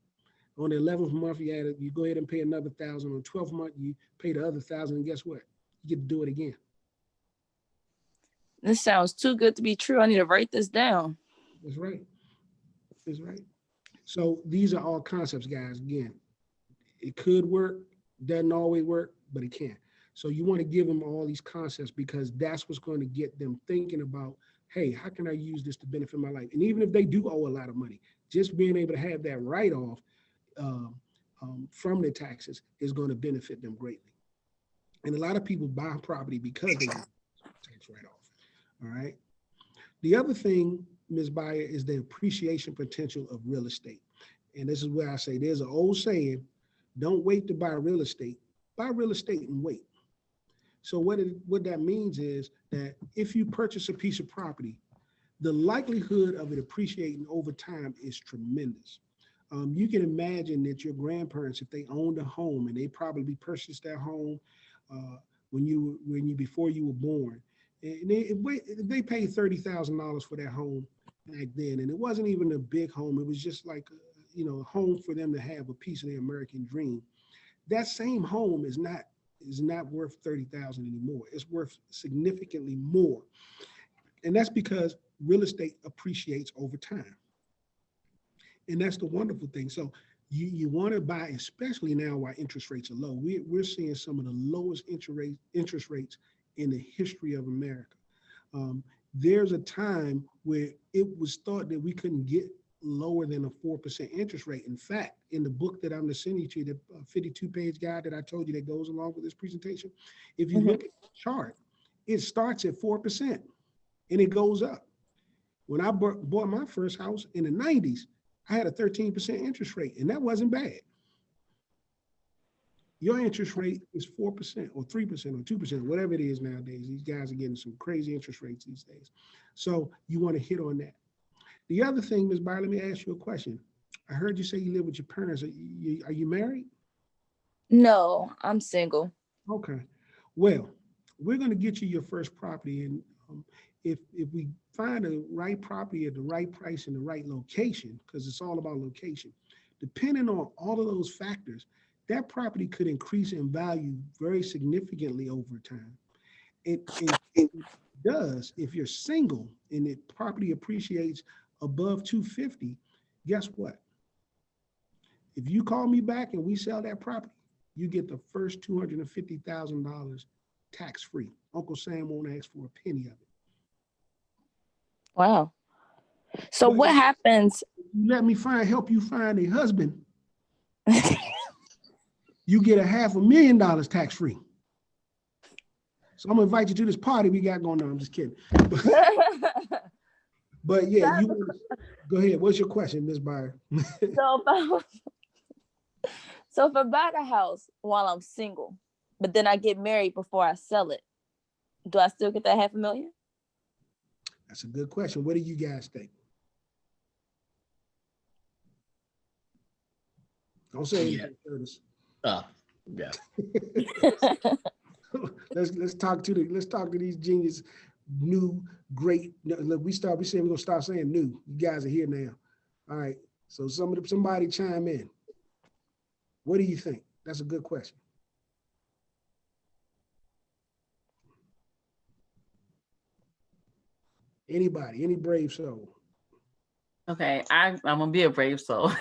On the 11th month you go ahead and pay another $1,000. On the 12th month you pay the other $1,000, and guess what? You get to do it again. This sounds too good to be true. I need to write this down. That's right. That's right. So these are all concepts, guys. Again, it could work, doesn't always work, but it can. So you want to give them all these concepts because that's what's going to get them thinking about, hey, how can I use this to benefit my life? And even if they do owe a lot of money, just being able to have that write-off from the taxes is going to benefit them greatly. And a lot of people buy property because they tax write-off. All right. The other thing, Ms. Bayer, is the appreciation potential of real estate. And this is where I say there's an old saying, don't wait to buy real estate. Buy real estate and wait. So what that means is that if you purchase a piece of property, the likelihood of it appreciating over time is tremendous. You can imagine that your grandparents, if they owned a home, and they probably purchased that home before you were born, and they paid $30,000 for that home back then, and it wasn't even a big home. It was just like a home for them to have a piece of the American dream. That same home is not worth $30,000 anymore. It's worth significantly more, and that's because real estate appreciates over time. And that's the wonderful thing. So you want to buy, especially now while interest rates are low. We're seeing some of the lowest interest rates in the history of America. There's a time where it was thought that we couldn't get lower than a 4% interest rate. In fact, in the book that I'm going to send you to, the 52-page guide that I told you that goes along with this presentation, if you look at the chart, it starts at 4% and it goes up. When I bought my first house in the 90s, I had a 13% interest rate, and that wasn't bad. Your interest rate is 4% or 3% or 2%, whatever it is nowadays. These guys are getting some crazy interest rates these days. So you want to hit on that. The other thing, Ms. Bayer, let me ask you a question. I heard you say you live with your parents. Are you married? No, I'm single. Okay. Well, we're going to get you your first property, and if we find the right property at the right price in the right location, because it's all about location, depending on all of those factors, that property could increase in value very significantly over time. It does if you're single and the property appreciates above 250. Guess what? If you call me back and we sell that property, you get the first $250,000 tax-free. Uncle Sam won't ask for a penny of it. Wow. So what happens? You let me help you find a husband. You get $500,000 tax-free. So I'm gonna invite you to this party we got going on. I'm just kidding. But yeah, go ahead. What's your question, Ms. Bayer? So if I buy the house while I'm single, but then I get married before I sell it, do I still get that $500,000? That's a good question. What do you guys think? Don't say anything, Curtis. Yeah. Let's talk to these genius, new, great. We say we're gonna start saying new. You guys are here now. All right. So somebody chime in. What do you think? That's a good question. Anybody, any brave soul? Okay, I'm gonna be a brave soul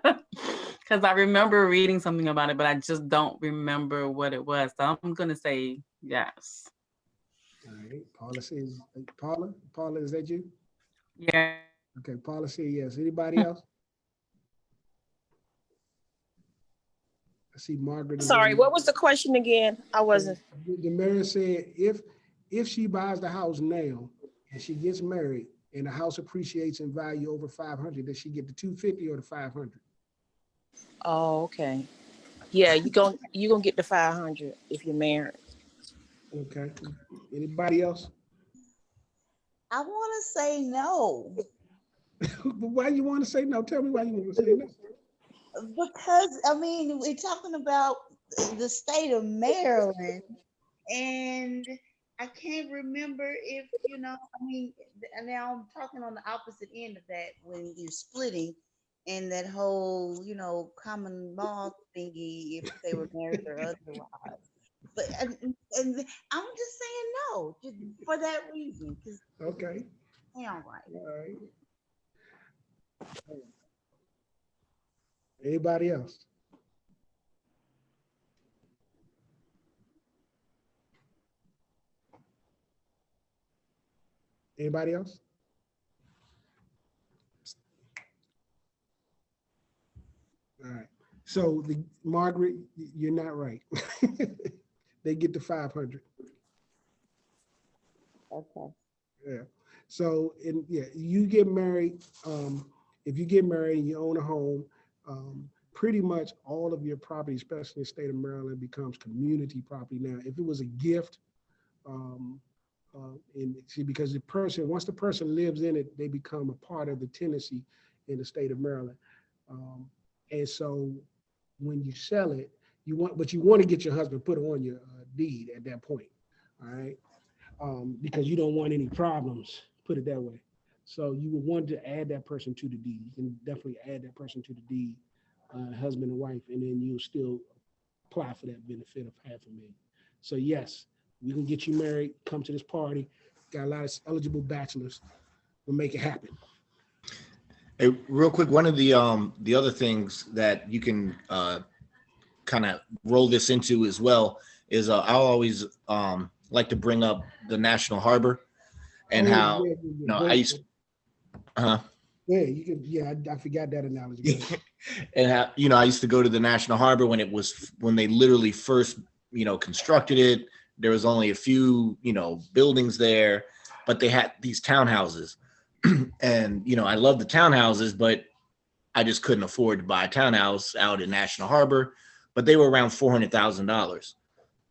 because I remember reading something about it, but I just don't remember what it was. So I'm gonna say yes. All right. Paula says, Paula, is that you? Yeah. Okay, Paula said yes. Anybody else? I see Margaret. Sorry, what was the question again? I wasn't. The mayor said if she buys the house now and she gets married and the house appreciates in value over 500, does she get the 250 or the 500? Oh, okay. Yeah, you gonna get the 500 if you're married. Okay. Anybody else? I want to say no But why you want to say no? Tell me why you want to say no. because I mean we're talking about the state of Maryland, and I can't remember if I mean, and now I'm talking on the opposite end of that when you're splitting and that whole common law thingy if they were married or otherwise. But and I'm just saying no, just for that reason. Because Okay. all right. All right. Anybody else? Anybody else? All right. So Margaret, you're not right. They get the 500. Okay. Yeah. So you get married. If you get married and you own a home, pretty much all of your property, especially in the state of Maryland, becomes community property now. If it was a gift, and see, because once the person lives in it, they become a part of the tenancy in the state of Maryland. And so when you sell it, you want to get your husband put on your deed at that point, all right? Because you don't want any problems, put it that way. So you would want to add that person to the deed. You can definitely add that person to the deed, husband and wife, and then you'll still apply for that benefit of $500,000. So yes, we can get you married, come to this party, got a lot of eligible bachelors, we'll make it happen. Hey, real quick, one of the other things that you can kind of roll this into as well is I'll always like to bring up the National Harbor and how I used Yeah, you can. Yeah, I forgot that analogy. and how I used to go to the National Harbor when they literally first constructed it. There was only a few buildings there, but they had these townhouses. And I love the townhouses, but I just couldn't afford to buy a townhouse out in National Harbor. But they were around $400,000.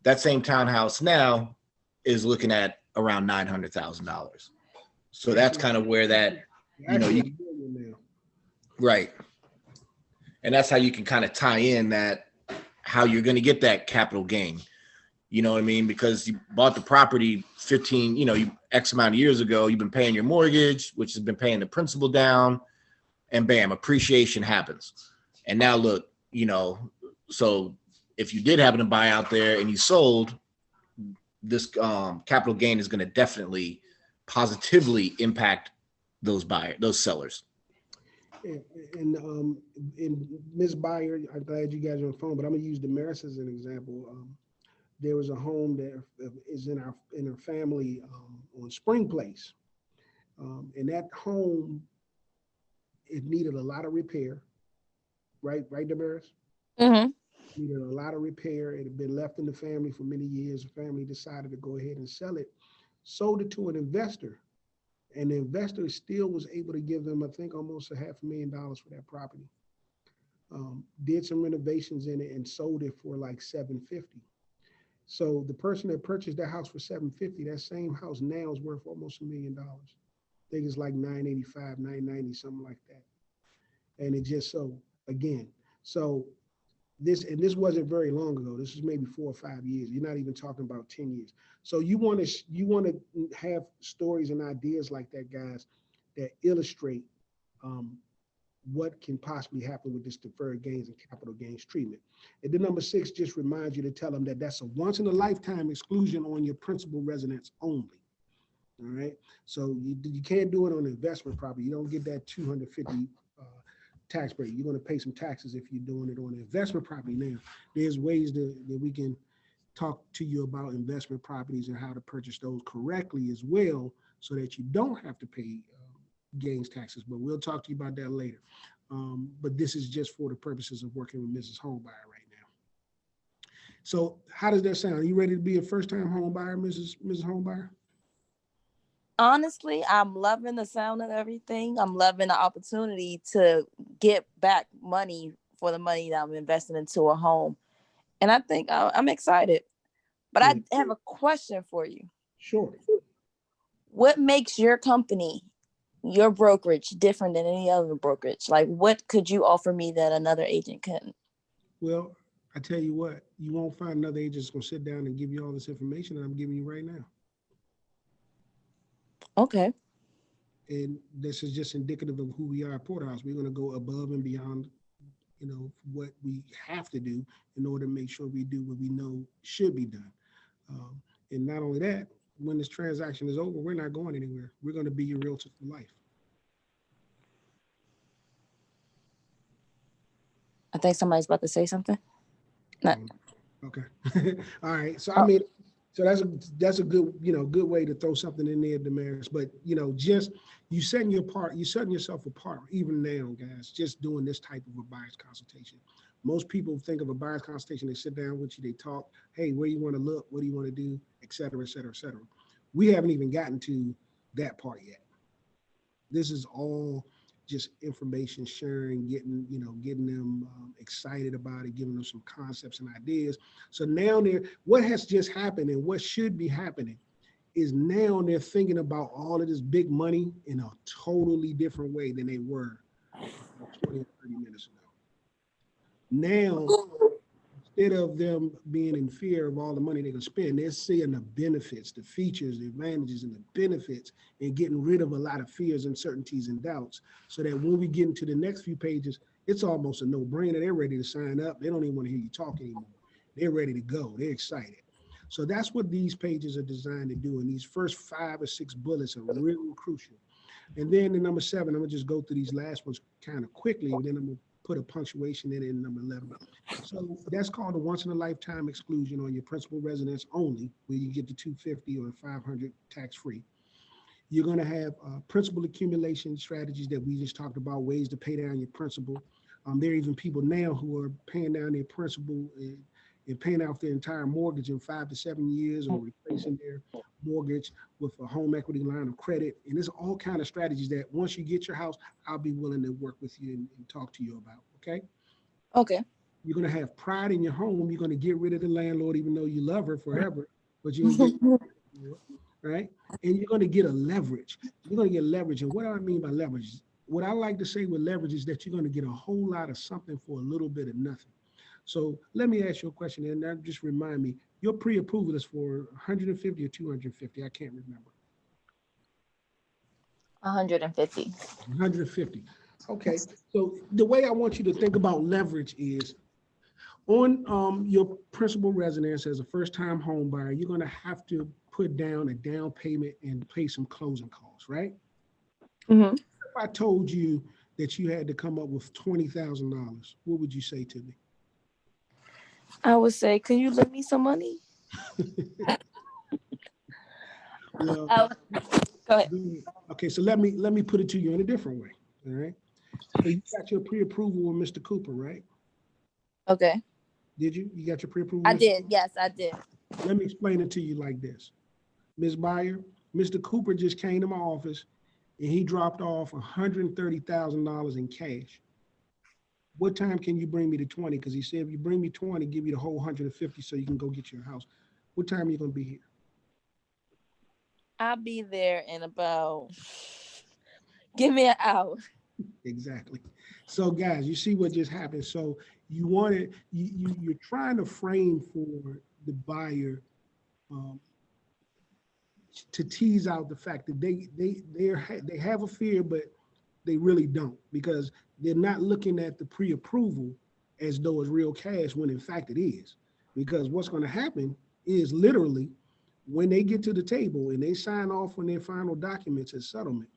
That same townhouse now is looking at around $900,000. So that's kind of where that right, and that's how you can kind of tie in that how you're going to get that capital gain. You know what I mean? Because you bought the property 15, X amount of years ago, you've been paying your mortgage, which has been paying the principal down, and bam, appreciation happens. And now look, so if you did happen to buy out there and you sold, this capital gain is going to definitely positively impact those sellers. And Ms. Byer, I'm glad you guys are on the phone, but I'm gonna use Damaris as an example. There was a home that is in our family on Spring Place, and that home, it needed a lot of repair, right, Damaris? Mm-hmm. Needed a lot of repair. It had been left in the family for many years. The family decided to go ahead and sell it, sold it to an investor, and the investor still was able to give them, I think, almost $500,000 for that property. Did some renovations in it and sold it for like $750,000. So the person that purchased that house for $750,000, that same house now is worth almost $1 million. I think it's like $985,000, $990,000, something like that. And it just sold again. So this wasn't very long ago. This is maybe 4 or 5 years. You're not even talking about 10 years. So you want to have stories and ideas like that, guys, that illustrate what can possibly happen with this deferred gains and capital gains treatment. And then number 6 just reminds you to tell them that that's a once in a lifetime exclusion on your principal residence only. All right. So you can't do it on investment property. You don't get that 250 tax break. You're going to pay some taxes if you're doing it on investment property. Now, there's ways that we can talk to you about investment properties and how to purchase those correctly as well, so that you don't have to pay gains taxes. But we'll talk to you about that later. But this is just for the purposes of working with Mrs. Homebuyer right now. So how does that sound? Are you ready to be a first-time home buyer, Mrs. Home Buyer? Honestly, I'm loving the sound of everything. I'm loving the opportunity to get back money for the money that I'm investing into a home. And I think I'm excited. But I have a question for you. Sure. What makes your company, your brokerage, different than any other brokerage? Like, what could you offer me that another agent couldn't? Well, I tell you what, you won't find another agent that's going to sit down and give you all this information that I'm giving you right now. Okay. And this is just indicative of who we are at Porterhouse. We're going to go above and beyond, what we have to do in order to make sure we do what we know should be done. And not only that, when this transaction is over, we're not going anywhere. We're going to be your realtor for life. I think somebody's about to say something. No. Okay. All right. So I mean, so that's a good, good way to throw something in there, Damaris. But just you setting yourself apart even now, guys, just doing this type of a buyer's consultation. Most people think of a buyer's consultation, they sit down with you, they talk, hey, where you want to look, what do you want to do, et cetera, et cetera, et cetera. We haven't even gotten to that part yet. This is all just information sharing, getting them excited about it, giving them some concepts and ideas. So now what has just happened and what should be happening is now they're thinking about all of this big money in a totally different way than they were 20 or 30 minutes ago. Now, instead of them being in fear of all the money they're going to spend, they're seeing the benefits, the features, the advantages, and the benefits, and getting rid of a lot of fears, uncertainties, and doubts, so that when we get into the next few pages, it's almost a no-brainer. They're ready to sign up. They don't even want to hear you talk anymore. They're ready to go. They're excited. So that's what these pages are designed to do, and these first 5 or 6 bullets are really crucial. And then in number 7, I'm going to just go through these last ones kind of quickly, and then I'm going to put a punctuation in number 11. So that's called a once-in-a-lifetime exclusion on your principal residence only, where you get the $250 or $500 tax-free. You're going to have principal accumulation strategies that we just talked about, ways to pay down your principal. There are even people now who are paying down their principal and paying off their entire mortgage in 5 to 7 years, or replacing their mortgage with a home equity line of credit. And there's all kind of strategies that once you get your house, I'll be willing to work with you and talk to you about, okay? Okay. You're going to have pride in your home. You're going to get rid of the landlord, even though you love her forever, but you're going to get, right? And you're going to get a leverage. You're going to get leverage. And what do I mean by leverage? What I like to say with leverage is that you're going to get a whole lot of something for a little bit of nothing. So let me ask you a question, and that just remind me, your pre-approval is for 150 or 250? I can't remember. 150. 150. Okay. So the way I want you to think about leverage is on your principal residence as a first-time home buyer, you're going to have to put down a down payment and pay some closing costs, right? Mm-hmm. If I told you that you had to come up with $20,000, what would you say to me? I would say, can you lend me some money? Well, Go ahead. okay, so let me put it to you in a different way. All right. So you got your pre-approval with Mr. Cooper, right? Okay. Did you? You got your pre-approval? I did. Yes, I did. Let me explain it to you like this. Ms. Buyer, Mr. Cooper just came to my office and he dropped off $130,000 in cash. What time can you bring me to 20? Because he said, if you bring me 20, give you the whole 150 so you can go get your house. What time are you going to be here? I'll be there in about, give me an hour. Exactly. So guys, you see what just happened. So you want to, you're trying to frame for the buyer to tease out the fact that they have a fear, but they really don't, because they're not looking at the pre-approval as though it's real cash, when in fact it is. Because what's going to happen is literally when they get to the table and they sign off on their final documents as settlement,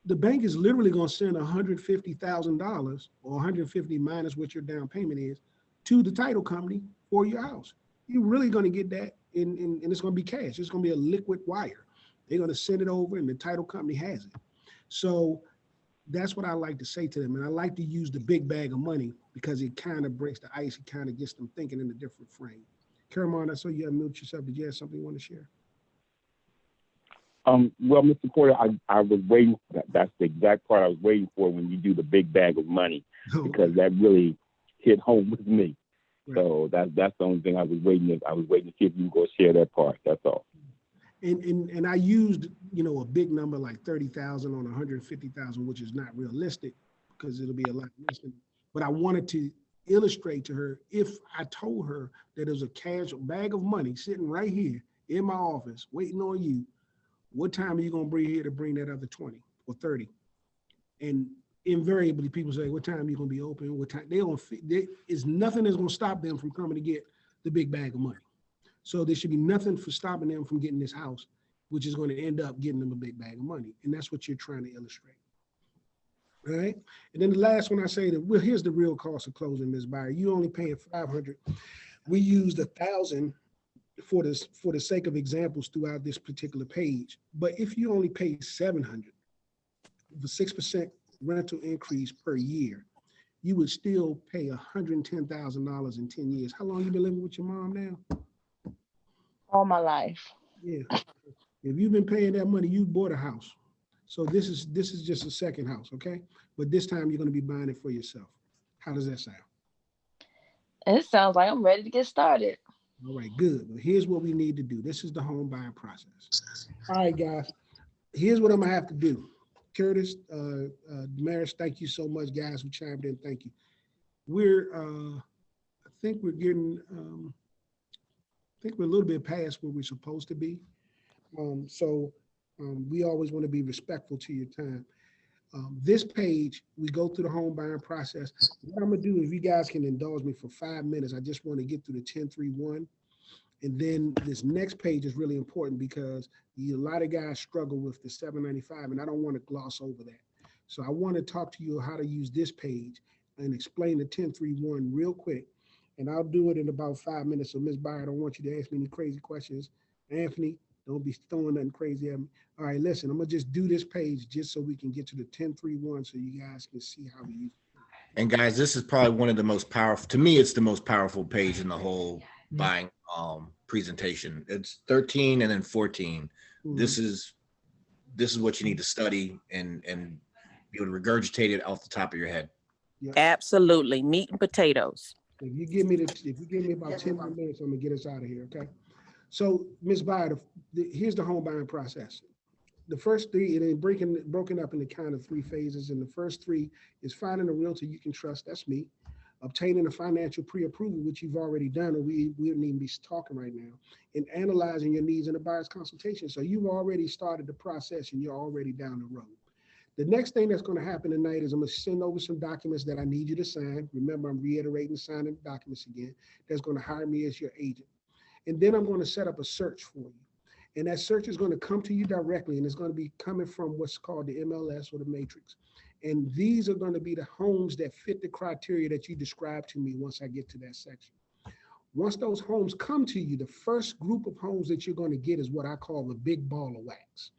the bank is literally going to send $150,000 or 150 minus what your down payment is to the title company for your house. You're really going to get that and it's going to be cash. It's going to be a liquid wire. They're going to send it over and the title company has it. So that's what I like to say to them. And I like to use the big bag of money because it kind of breaks the ice. It kind of gets them thinking in a different frame. Caramon, I saw you unmute yourself. Did you have something you want to share? Well, Mr. Porter, I was waiting. That's the exact part I was waiting for when you do the big bag of money, because that really hit home with me. Right. So that's the only thing I was waiting. I was waiting to see if you go share that part. That's all. And I used, a big number like 30,000 on 150,000, which is not realistic because it'll be a lot less than. But I wanted to illustrate to her, if I told her that there's a cash bag of money sitting right here in my office waiting on you, what time are you going to bring here to bring that other 20 or 30? And invariably people say, what time are you going to be open? What time? There's nothing that's going to stop them from coming to get the big bag of money. So there should be nothing for stopping them from getting this house, which is going to end up getting them a big bag of money. And that's what you're trying to illustrate. All right. And then the last one I say that, well, here's the real cost of closing this buyer. You only paying $500. We used $1,000 for the sake of examples throughout this particular page. But if you only pay $700, the 6% rental increase per year, you would still pay $110,000 in 10 years. How long you been living with your mom now? All my life. Yeah. If you've been paying that money, you bought a house. So this is just a second house, okay? But this time you're going to be buying it for yourself. How does that sound? It sounds like I'm ready to get started. All right, good. But here's what we need to do. This is the home buying process. All right, guys. Here's what I'm gonna have to do. Curtis, Damaris, thank you so much, guys, who chimed in. Thank you. I think we're getting, I think we're a little bit past where we're supposed to be. We always want to be respectful to your time. This page, we go through the home buying process. What I'm gonna do, if you guys can indulge me for 5 minutes, I just want to get through the 1031. And then this next page is really important because a lot of guys struggle with the 795, and I don't want to gloss over that. So I want to talk to you how to use this page and explain the 1031 real quick. And I'll do it in about 5 minutes. So Ms. Byer, I don't want you to ask me any crazy questions. Anthony, don't be throwing nothing crazy at me. All right, listen, I'm gonna just do this page just so we can get to the 1031 so you guys can see how we use it. And guys, this is probably one of the most powerful, to me, it's the most powerful page in the whole buying presentation. It's 13 and then 14. Mhm. This is what you need to study and be able to regurgitate it off the top of your head. Yeah. Absolutely. Meat and potatoes. If you give me about 10 more minutes, I'm gonna get us out of here, okay? So, Ms. Byer, here's the home buying process. The first three, it ain't broken up into kind of 3 phases. And the first 3 is finding a realtor you can trust, that's me. Obtaining a financial pre-approval, which you've already done, or we wouldn't even be talking right now, and analyzing your needs in a buyer's consultation. So you've already started the process and you're already down the road. The next thing that's going to happen tonight is I'm going to send over some documents that I need you to sign. Remember, I'm reiterating signing documents again. That's going to hire me as your agent. And then I'm going to set up a search for you. And that search is going to come to you directly, and it's going to be coming from what's called the MLS or the matrix. And these are going to be the homes that fit the criteria that you described to me once I get to that section. Once those homes come to you, the first group of homes that you're going to get is what I call the big ball of wax.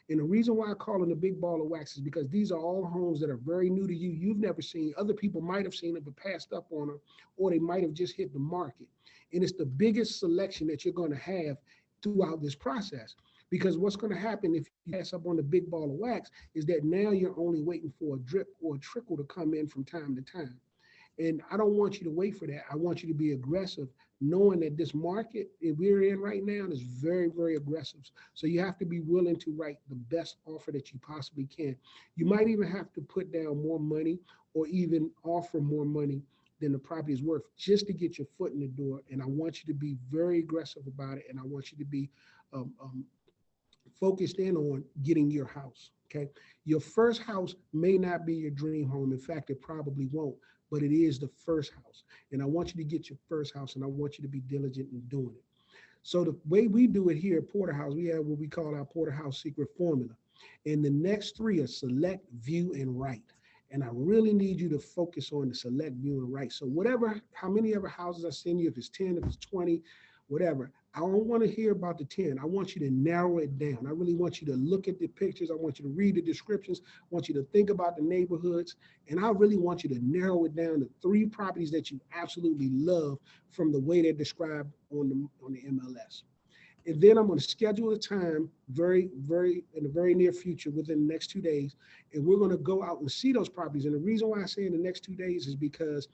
And the reason why I call them the big ball of wax is because these are all homes that are very new to you. You've never seen. Other people might have seen it but passed up on them, or they might have just hit the market. And it's the biggest selection that you're going to have throughout this process. Because what's going to happen if you pass up on the big ball of wax is that now you're only waiting for a drip or a trickle to come in from time to time. And I don't want you to wait for that. I want you to be aggressive, knowing that this market that we're in right now is very, very aggressive. So you have to be willing to write the best offer that you possibly can. You might even have to put down more money or even offer more money than the property is worth just to get your foot in the door. And I want you to be very aggressive about it. And I want you to be focused in on getting your house, okay? Your first house may not be your dream home. In fact, it probably won't, but it is the first house. And I want you to get your first house, and I want you to be diligent in doing it. So the way we do it here at Porterhouse, we have what we call our Porterhouse secret formula. And the next 3 are select, view, and write. And I really need you to focus on the select, view, and write. So how many ever houses I send you, if it's 10, if it's 20, whatever, I don't want to hear about the 10. I want you to narrow it down. I really want you to look at the pictures. I want you to read the descriptions. I want you to think about the neighborhoods. And I really want you to narrow it down to 3 properties that you absolutely love from the way they're described on the MLS. And then I'm going to schedule a time in the very near future within the next 2 days. And we're going to go out and see those properties. And the reason why I say in the next 2 days is because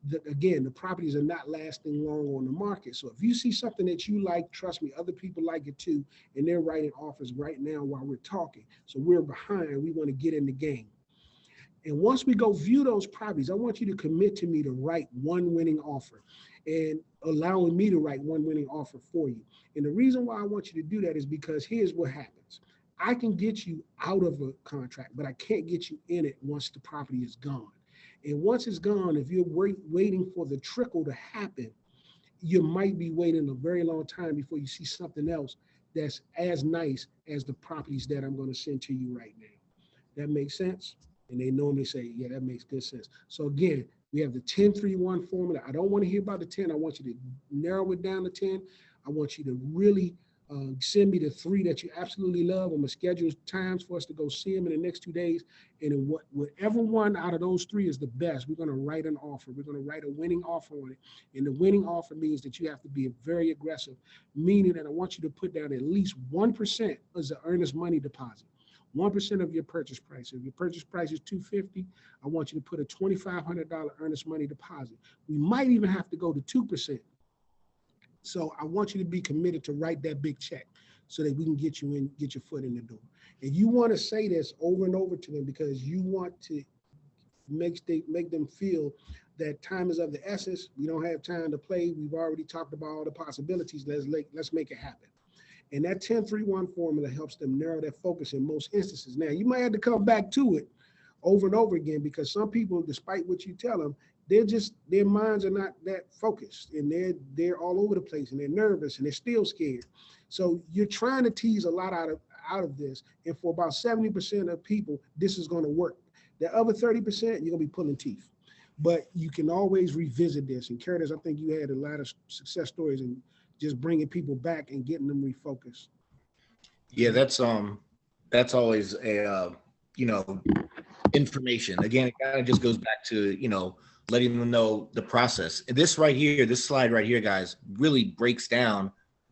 the properties are not lasting long on the market. So if you see something that you like, trust me, other people like it too. And they're writing offers right now while we're talking. So we're behind. We want to get in the game. And once we go view those properties, I want you to commit to me to write one winning offer and allowing me to write one winning offer for you. And the reason why I want you to do that is because here's what happens. I can get you out of a contract, but I can't get you in it once the property is gone. And once it's gone, if you're waiting for the trickle to happen, you might be waiting a very long time before you see something else that's as nice as the properties that I'm going to send to you right now. That makes sense? And they normally say, yeah, that makes good sense. So again, we have the 10-3-1 formula. I don't want to hear about the 10. I want you to narrow it down to 10. I want you to really send me the 3 that you absolutely love. I'm going to schedule times for us to go see them in the next 2 days. And in whatever one out of those 3 is the best, we're going to write an offer. We're going to write a winning offer on it. And the winning offer means that you have to be very aggressive, meaning that I want you to put down at least 1% as an earnest money deposit. 1% of your purchase price. If your purchase price is $250, I want you to put a $2,500 earnest money deposit. We might even have to go to 2%. So I want you to be committed to write that big check so that we can get you in, get your foot in the door. And you want to say this over and over to them because you want to make them feel that time is of the essence. We don't have time to play. We've already talked about all the possibilities. Let's make it happen. And that 10-3-1 formula helps them narrow their focus in most instances. Now, you might have to come back to it over and over again because some people, despite what you tell them, their minds are not that focused and they're all over the place and they're nervous and they're still scared. So you're trying to tease a lot out of this. And for about 70% of people, this is going to work. The other 30%, you're going to be pulling teeth. But you can always revisit this. And Curtis, I think you had a lot of success stories and just bringing people back and getting them refocused. Yeah, that's always a information. Again, it kind of just goes back to letting them know the process. And this right here, this slide right here, guys, really breaks down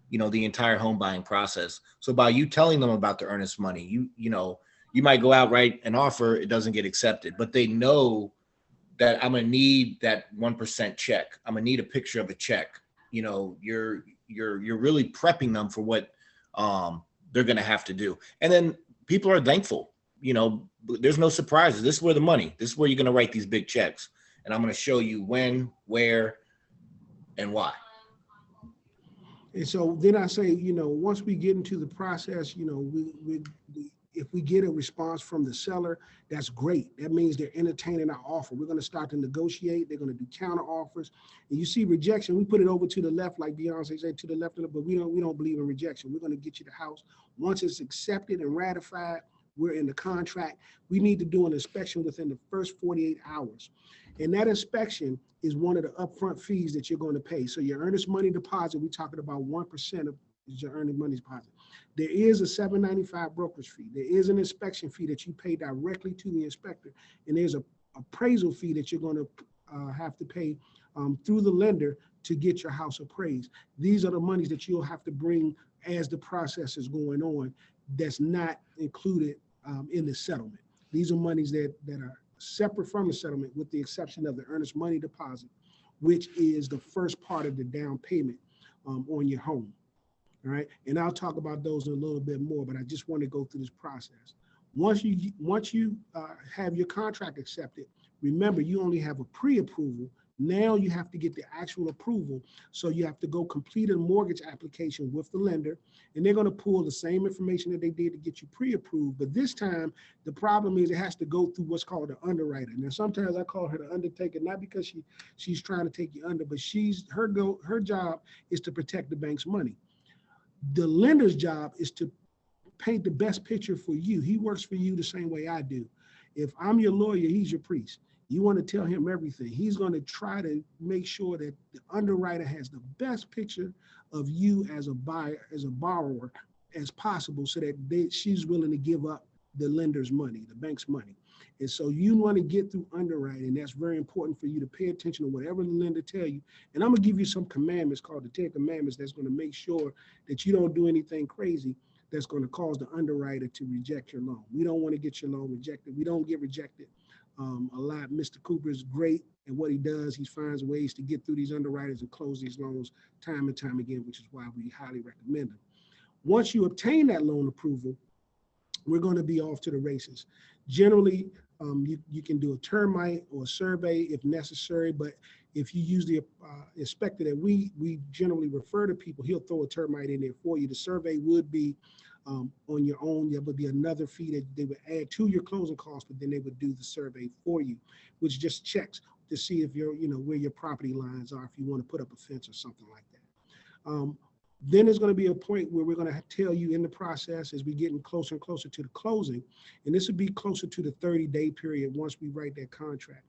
the entire home buying process. So by you telling them about the earnest money, you might go out, write an offer, it doesn't get accepted, but they know that I'm gonna need that 1% check. I'm gonna need a picture of a check. You're really prepping them for what they're going to have to do. And then people are thankful. There's no surprises. This is where the money, this is where you're going to write these big checks. And I'm going to show you when, where, and why. And so then I say, once we get into the process, if we get a response from the seller, that's great. That means they're entertaining our offer. We're going to start to negotiate. They're going to do counter offers. And you see rejection, we put it over to the left, like Beyonce said, to the left, but we don't believe in rejection. We're going to get you the house. Once it's accepted and ratified, we're in the contract. We need to do an inspection within the first 48 hours. And that inspection is one of the upfront fees that you're going to pay. So your earnest money deposit, we're talking about 1% of your earnest money deposit. There is a $7.95 brokerage fee. There is an inspection fee that you pay directly to the inspector. And there's a appraisal fee that you're going to have to pay through the lender to get your house appraised. These are the monies that you'll have to bring as the process is going on that's not included in the settlement. These are monies that are separate from the settlement with the exception of the earnest money deposit, which is the first part of the down payment on your home. All right, and I'll talk about those in a little bit more, but I just want to go through this process. Once you have your contract accepted, remember you only have a pre-approval. Now you have to get the actual approval. So you have to go complete a mortgage application with the lender, and they're going to pull the same information that they did to get you pre-approved. But this time, the problem is it has to go through what's called an underwriter. Now, sometimes I call her the undertaker, not because she's trying to take you under, but her job is to protect the bank's money. The lender's job is to paint the best picture for you. He works for you the same way I do. If I'm your lawyer, he's your priest. You want to tell him everything. He's going to try to make sure that the underwriter has the best picture of you as a buyer, as a borrower, as possible, so that she's willing to give up the lender's money, the bank's money. And so you want to get through underwriting. That's very important for you to pay attention to whatever the lender tell you. And I'm going to give you some commandments called the 10 Commandments that's going to make sure that you don't do anything crazy that's going to cause the underwriter to reject your loan. We don't want to get your loan rejected. We don't get rejected a lot. Mr. Cooper is great at what he does. He finds ways to get through these underwriters and close these loans time and time again, which is why we highly recommend them. Once you obtain that loan approval, we're going to be off to the races. Generally, you can do a termite or a survey if necessary, but if you use the inspector that we generally refer to people, he'll throw a termite in there for you. The survey would be on your own. There would be another fee that they would add to your closing costs, but then they would do the survey for you, which just checks to see if you're, where your property lines are, if you want to put up a fence or something like that. Then there's going to be a point where we're going to tell you in the process as we're getting closer and closer to the closing, and this would be closer to the 30-day period once we write that contract.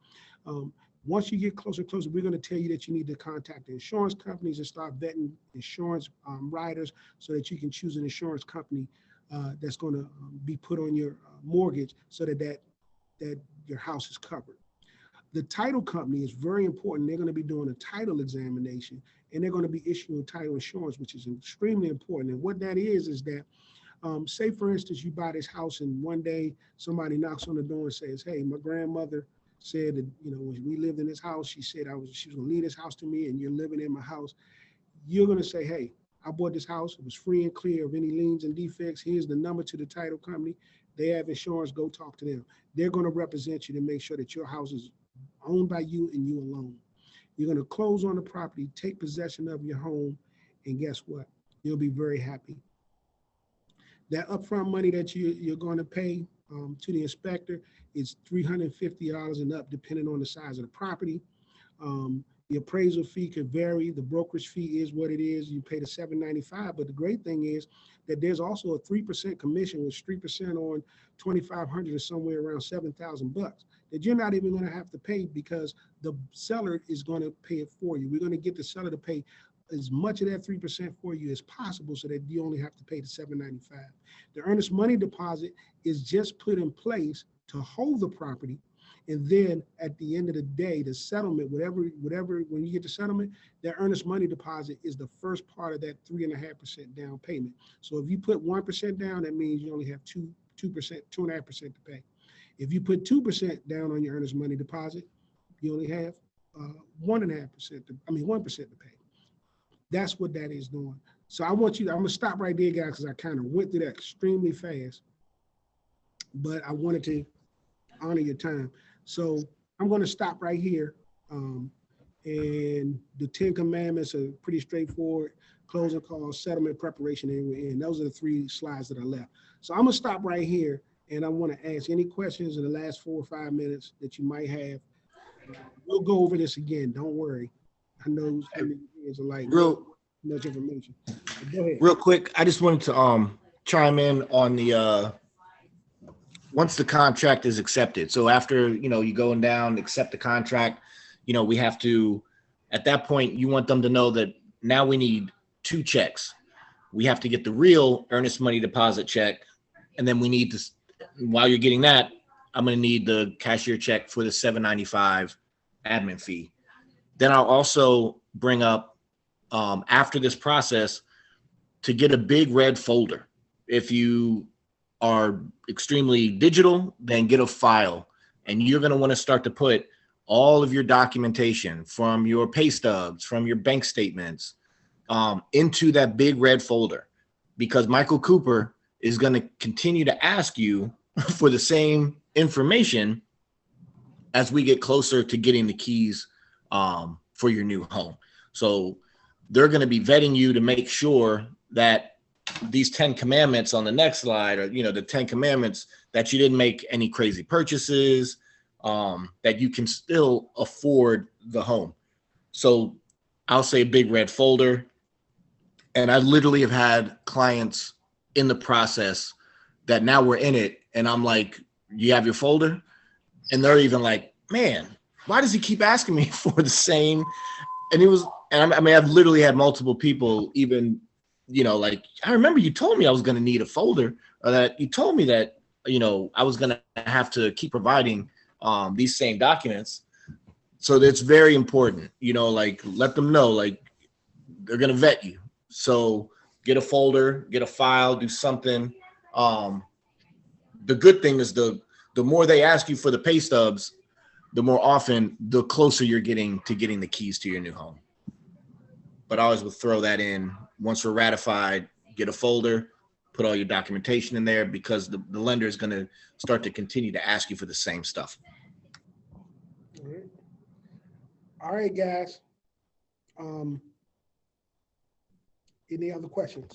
Once you get closer and closer, we're going to tell you that you need to contact the insurance companies and start vetting insurance writers so that you can choose an insurance company that's going to be put on your mortgage so that your house is covered. The title company is very important. They're going to be doing a title examination, and they're going to be issuing title insurance, which is extremely important. And what that is that, say, for instance, you buy this house and one day somebody knocks on the door and says, hey, my grandmother said that, when we lived in this house, she said she was going to leave this house to me, and you're living in my house. You're going to say, hey, I bought this house. It was free and clear of any liens and defects. Here's the number to the title company. They have insurance. Go talk to them. They're going to represent you to make sure that your house is owned by you and you alone. You're going to close on the property, take possession of your home, and guess what? You'll be very happy. That upfront money that you're going to pay to the inspector is $350 and up, depending on the size of the property. The appraisal fee could vary. The brokerage fee is what it is. You pay the $795, but the great thing is that there's also a 3% commission, which 3% on 2,500 is somewhere around $7,000 that you're not even going to have to pay because the seller is going to pay it for you. We're going to get the seller to pay as much of that 3% for you as possible so that you only have to pay the $795. The earnest money deposit is just put in place to hold the property. And then at the end of the day, the settlement, whatever, when you get the settlement, that earnest money deposit is the first part of that 3.5% down payment. So if you put 1% down, that means you only have 2.5% to pay. If you put 2% down on your earnest money deposit, you only have 1.5%, 1% to pay. That's what that is doing. So I'm gonna stop right there, guys, because I kind of went through that extremely fast, but I wanted to honor your time. So I'm gonna stop right here. And the 10 Commandments are pretty straightforward: closing calls, settlement, preparation, and those are the 3 slides that I left. So I'm gonna stop right here. And I want to ask any questions in the last 4 or 5 minutes that you might have. We'll go over this again. Don't worry. I know it's like much information. Go ahead. Real quick, I just wanted to chime in on the once the contract is accepted. So after you going down, accept the contract. We have to, at that point, you want them to know that now we need 2 checks. We have to get the real earnest money deposit check, and then we need to. While you're getting that, I'm going to need the cashier check for the $795 admin fee. Then I'll also bring up, after this process, to get a big red folder. If you are extremely digital, then get a file. And you're going to want to start to put all of your documentation from your pay stubs, from your bank statements, into that big red folder. Because Michael Cooper is going to continue to ask you for the same information as we get closer to getting the keys for your new home. So they're going to be vetting you to make sure that these 10 commandments on the next slide are, the 10 commandments, that you didn't make any crazy purchases, that you can still afford the home. So I'll say big red folder. And I literally have had clients in the process that now we're in it, and I'm like, you have your folder? And they're even like, man, why does he keep asking me for the same? And it was, and I mean, I've literally had multiple people even, like, I remember you told me I was going to need a folder, or that you told me that, I was going to have to keep providing these same documents. So that's very important, like, let them know, like, they're going to vet you. So get a folder, get a file, do something. The good thing is the more they ask you for the pay stubs, the more often, the closer you're getting to getting the keys to your new home. But I always will throw that in. Once we're ratified, get a folder, put all your documentation in there, because the lender is going to start to continue to ask you for the same stuff. All right, guys. Any other questions?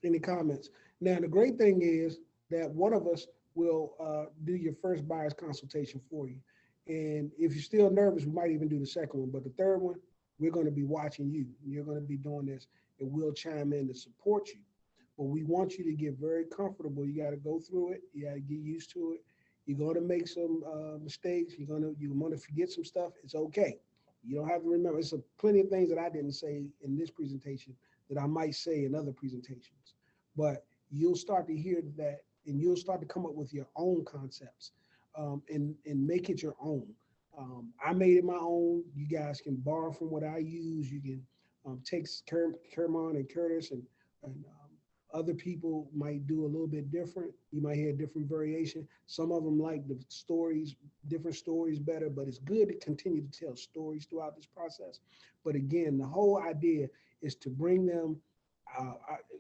Any comments? Now, the great thing is that one of us will do your first buyer's consultation for you. And if you're still nervous, we might even do the second one. But the third one, we're going to be watching you. You're going to be doing this, and we'll chime in to support you. But we want you to get very comfortable. You got to go through it. You got to get used to it. You're going to make some mistakes. You're going to forget some stuff. It's okay. You don't have to remember. It's plenty of things that I didn't say in this presentation that I might say in other presentations. But you'll start to hear that, and you'll start to come up with your own concepts and make it your own. I made it my own. You guys can borrow from what I use. You can take Kermon and Curtis and other people might do a little bit different. You might hear a different variation. Some of them like the stories, different stories better, but it's good to continue to tell stories throughout this process. But again, the whole idea is to bring them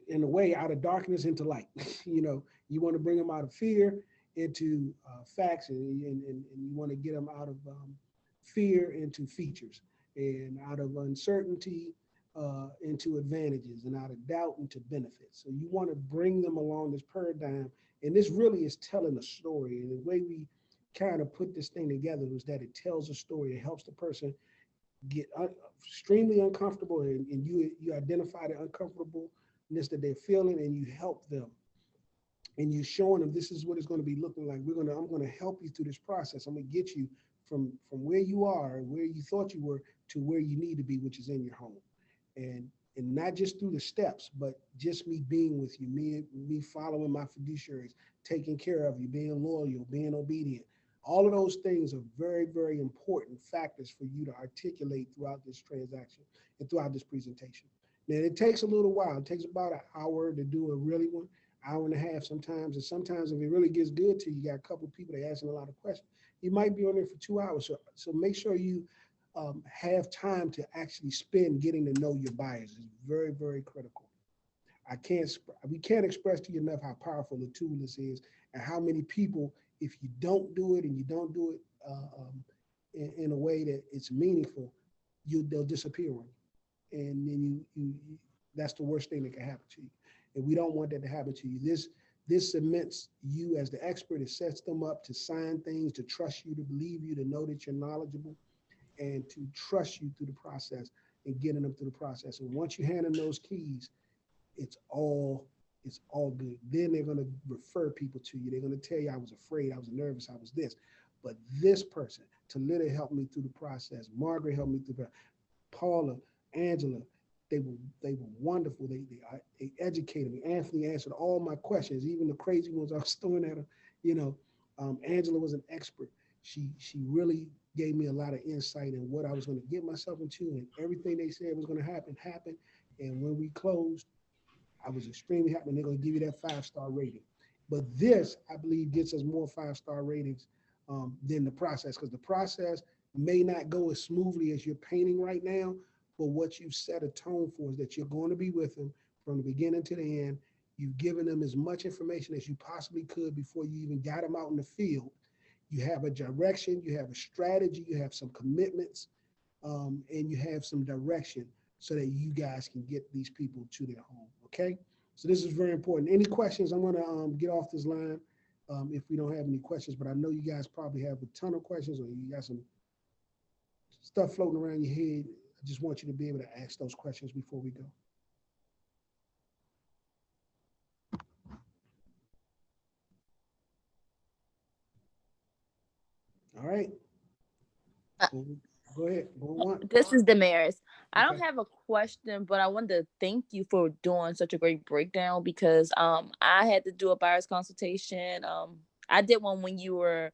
in a way out of darkness into light. You want to bring them out of fear into facts, and you want to get them out of fear into features, and out of uncertainty into advantages, and out of doubt into benefits. So you want to bring them along this paradigm, and this really is telling a story. And the way we kind of put this thing together was that it tells a story. It helps the person get extremely uncomfortable, and you identify the uncomfortableness that they're feeling, and you help them. And you're showing them this is what it's going to be looking like. I'm going to help you through this process. I'm going to get you from where you are, where you thought you were, to where you need to be, which is in your home. And not just through the steps, but just me being with you, me following my fiduciaries, taking care of you, being loyal, being obedient. All of those things are very, very important factors for you to articulate throughout this transaction and throughout this presentation. Now, it takes a little while. It takes about an hour to do a really one, hour and a half sometimes. And sometimes if it really gets good to you, you got a couple of people that are asking a lot of questions. You might be on there for 2 hours. So make sure you have time to actually spend getting to know your buyers. It's very, very critical. We can't express to you enough how powerful the tool this is, and how many people, if you don't do it and you don't do it in a way that it's meaningful, they'll disappear on you. And then you that's the worst thing that can happen to you. And we don't want that to happen to you. This cements you as the expert. It sets them up to sign things, to trust you, to believe you, to know that you're knowledgeable, and to trust you through the process and getting them through the process. And once you hand them those keys, it's all good. Then they're going to refer people to you. They're going to tell you, I was afraid, I was nervous, I was this. But this person, Talita helped me through the process. Margaret helped me through the Paula, Angela, they were wonderful. They educated me. Anthony answered all my questions, even the crazy ones I was throwing at her. Angela was an expert. She really gave me a lot of insight in what I was going to get myself into, and everything they said was going to happen happened. And when we closed, I was extremely happy. And they're going to give you that 5-star rating. But this, I believe, gets us more 5-star ratings than the process, because the process may not go as smoothly as you're painting right now. But what you set a tone for is that you're going to be with them from the beginning to the end. You've given them as much information as you possibly could before you even got them out in the field. You have a direction, you have a strategy, you have some commitments, and you have some direction so that you guys can get these people to their home, okay? So this is very important. Any questions? I'm gonna get off this line if we don't have any questions, but I know you guys probably have a ton of questions, or you got some stuff floating around your head. I just want you to be able to ask those questions before we go. All right. Uh, Go ahead. Go on. This is Damaris. I don't Okay. have a question, but I wanted to thank you for doing such a great breakdown because I had to do a buyer's consultation. I did one when you were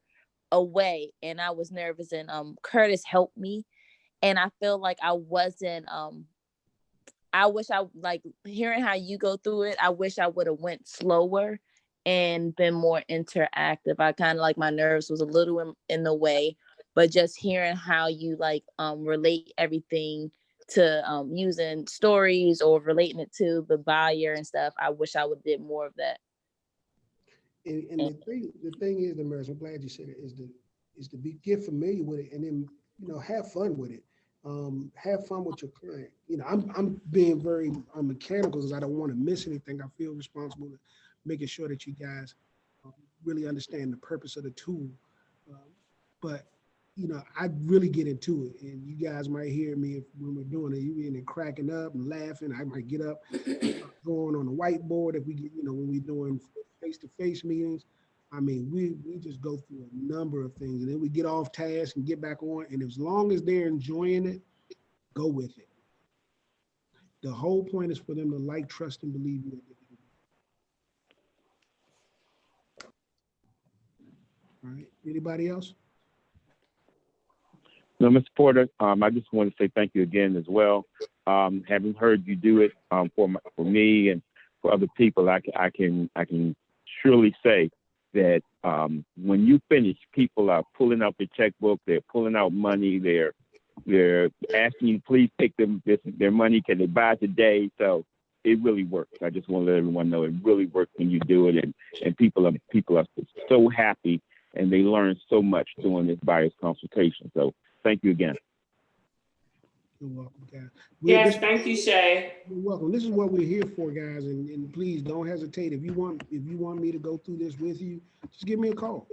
away and I was nervous, and Curtis helped me, and I feel like I wasn't I wish I like hearing how you go through it. I wish I would have went slower and been more interactive. I kind of like my nerves was a little in the way, but just hearing how you like relate everything to using stories or relating it to the buyer and stuff. I wish I would did more of that. And the thing is, Damaris, I'm glad you said it, is to get familiar with it and then, have fun with it. Have fun with your client. I'm being very mechanical because I don't want to miss anything. I feel responsible to making sure that you guys really understand the purpose of the tool. Um, but I really get into it, and you guys might hear me when we're doing it. You in there cracking up and laughing. I might get up, going on the whiteboard if we get, when we're doing face-to-face meetings. I mean, we just go through a number of things, and then we get off task and get back on. And as long as they're enjoying it, go with it. The whole point is for them to like, trust, and believe you. All right. Anybody else? No, Mr. Porter, I just want to say thank you again as well. Having heard you do it for me and for other people, I can surely say that when you finish, people are pulling out their checkbook, they're pulling out money, they're asking you, please take their money, can they buy today? So it really works. I just want to let everyone know it really works when you do it, and people are so happy and they learn so much doing this buyer's consultation. So thank you again. You're welcome, guys. Yes, thank you, Shay. You're welcome. This is what we're here for, guys, and please don't hesitate. If you want me to go through this with you, just give me a call.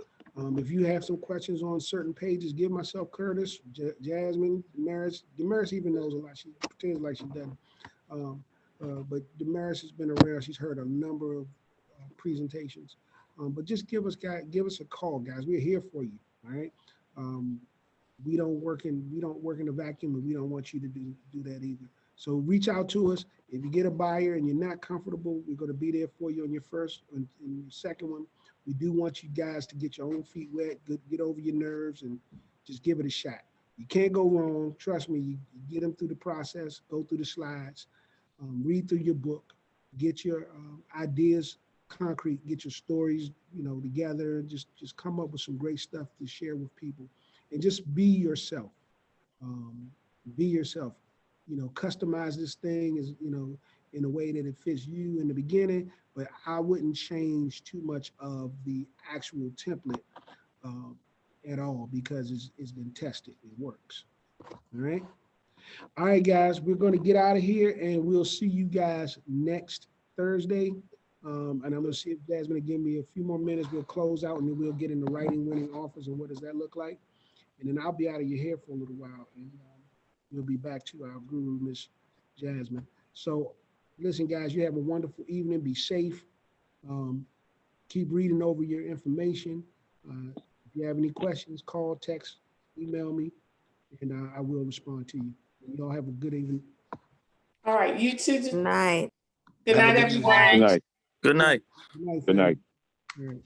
If you have some questions on certain pages, give myself, Curtis, Jasmine, Damaris even knows a lot. She pretends like she doesn't. But Damaris has been around. She's heard a number of presentations. But just give us a call, guys. We're here for you. All right. We don't work in a vacuum, and we don't want you to do that either. So reach out to us. If you get a buyer and you're not comfortable, we're going to be there for you on your first and your second one. We do want you guys to get your own feet wet, get over your nerves, and just give it a shot. You can't go wrong. Trust me. You get them through the process, go through the slides, read through your book, get your ideas concrete, get your stories, together, and just come up with some great stuff to share with people. And just be yourself. Be yourself. Customize this thing in a way that it fits you in the beginning, but I wouldn't change too much of the actual template at all because it's been tested. It works. All right. All right, guys, we're going to get out of here, and we'll see you guys next Thursday. And I'm going to see if Jasmine will give me a few more minutes. We'll close out, and then we'll get into writing winning offers and what does that look like. And then I'll be out of your hair for a little while, and we'll be back to our guru, Miss Jasmine. So listen, guys, you have a wonderful evening. Be safe. Keep reading over your information. If you have any questions, call, text, email me, and I will respond to you. You all have a good evening. All right, you too. Good night. Good night, Have a good everyone. Good night. Good night. Good night. Good night. All right.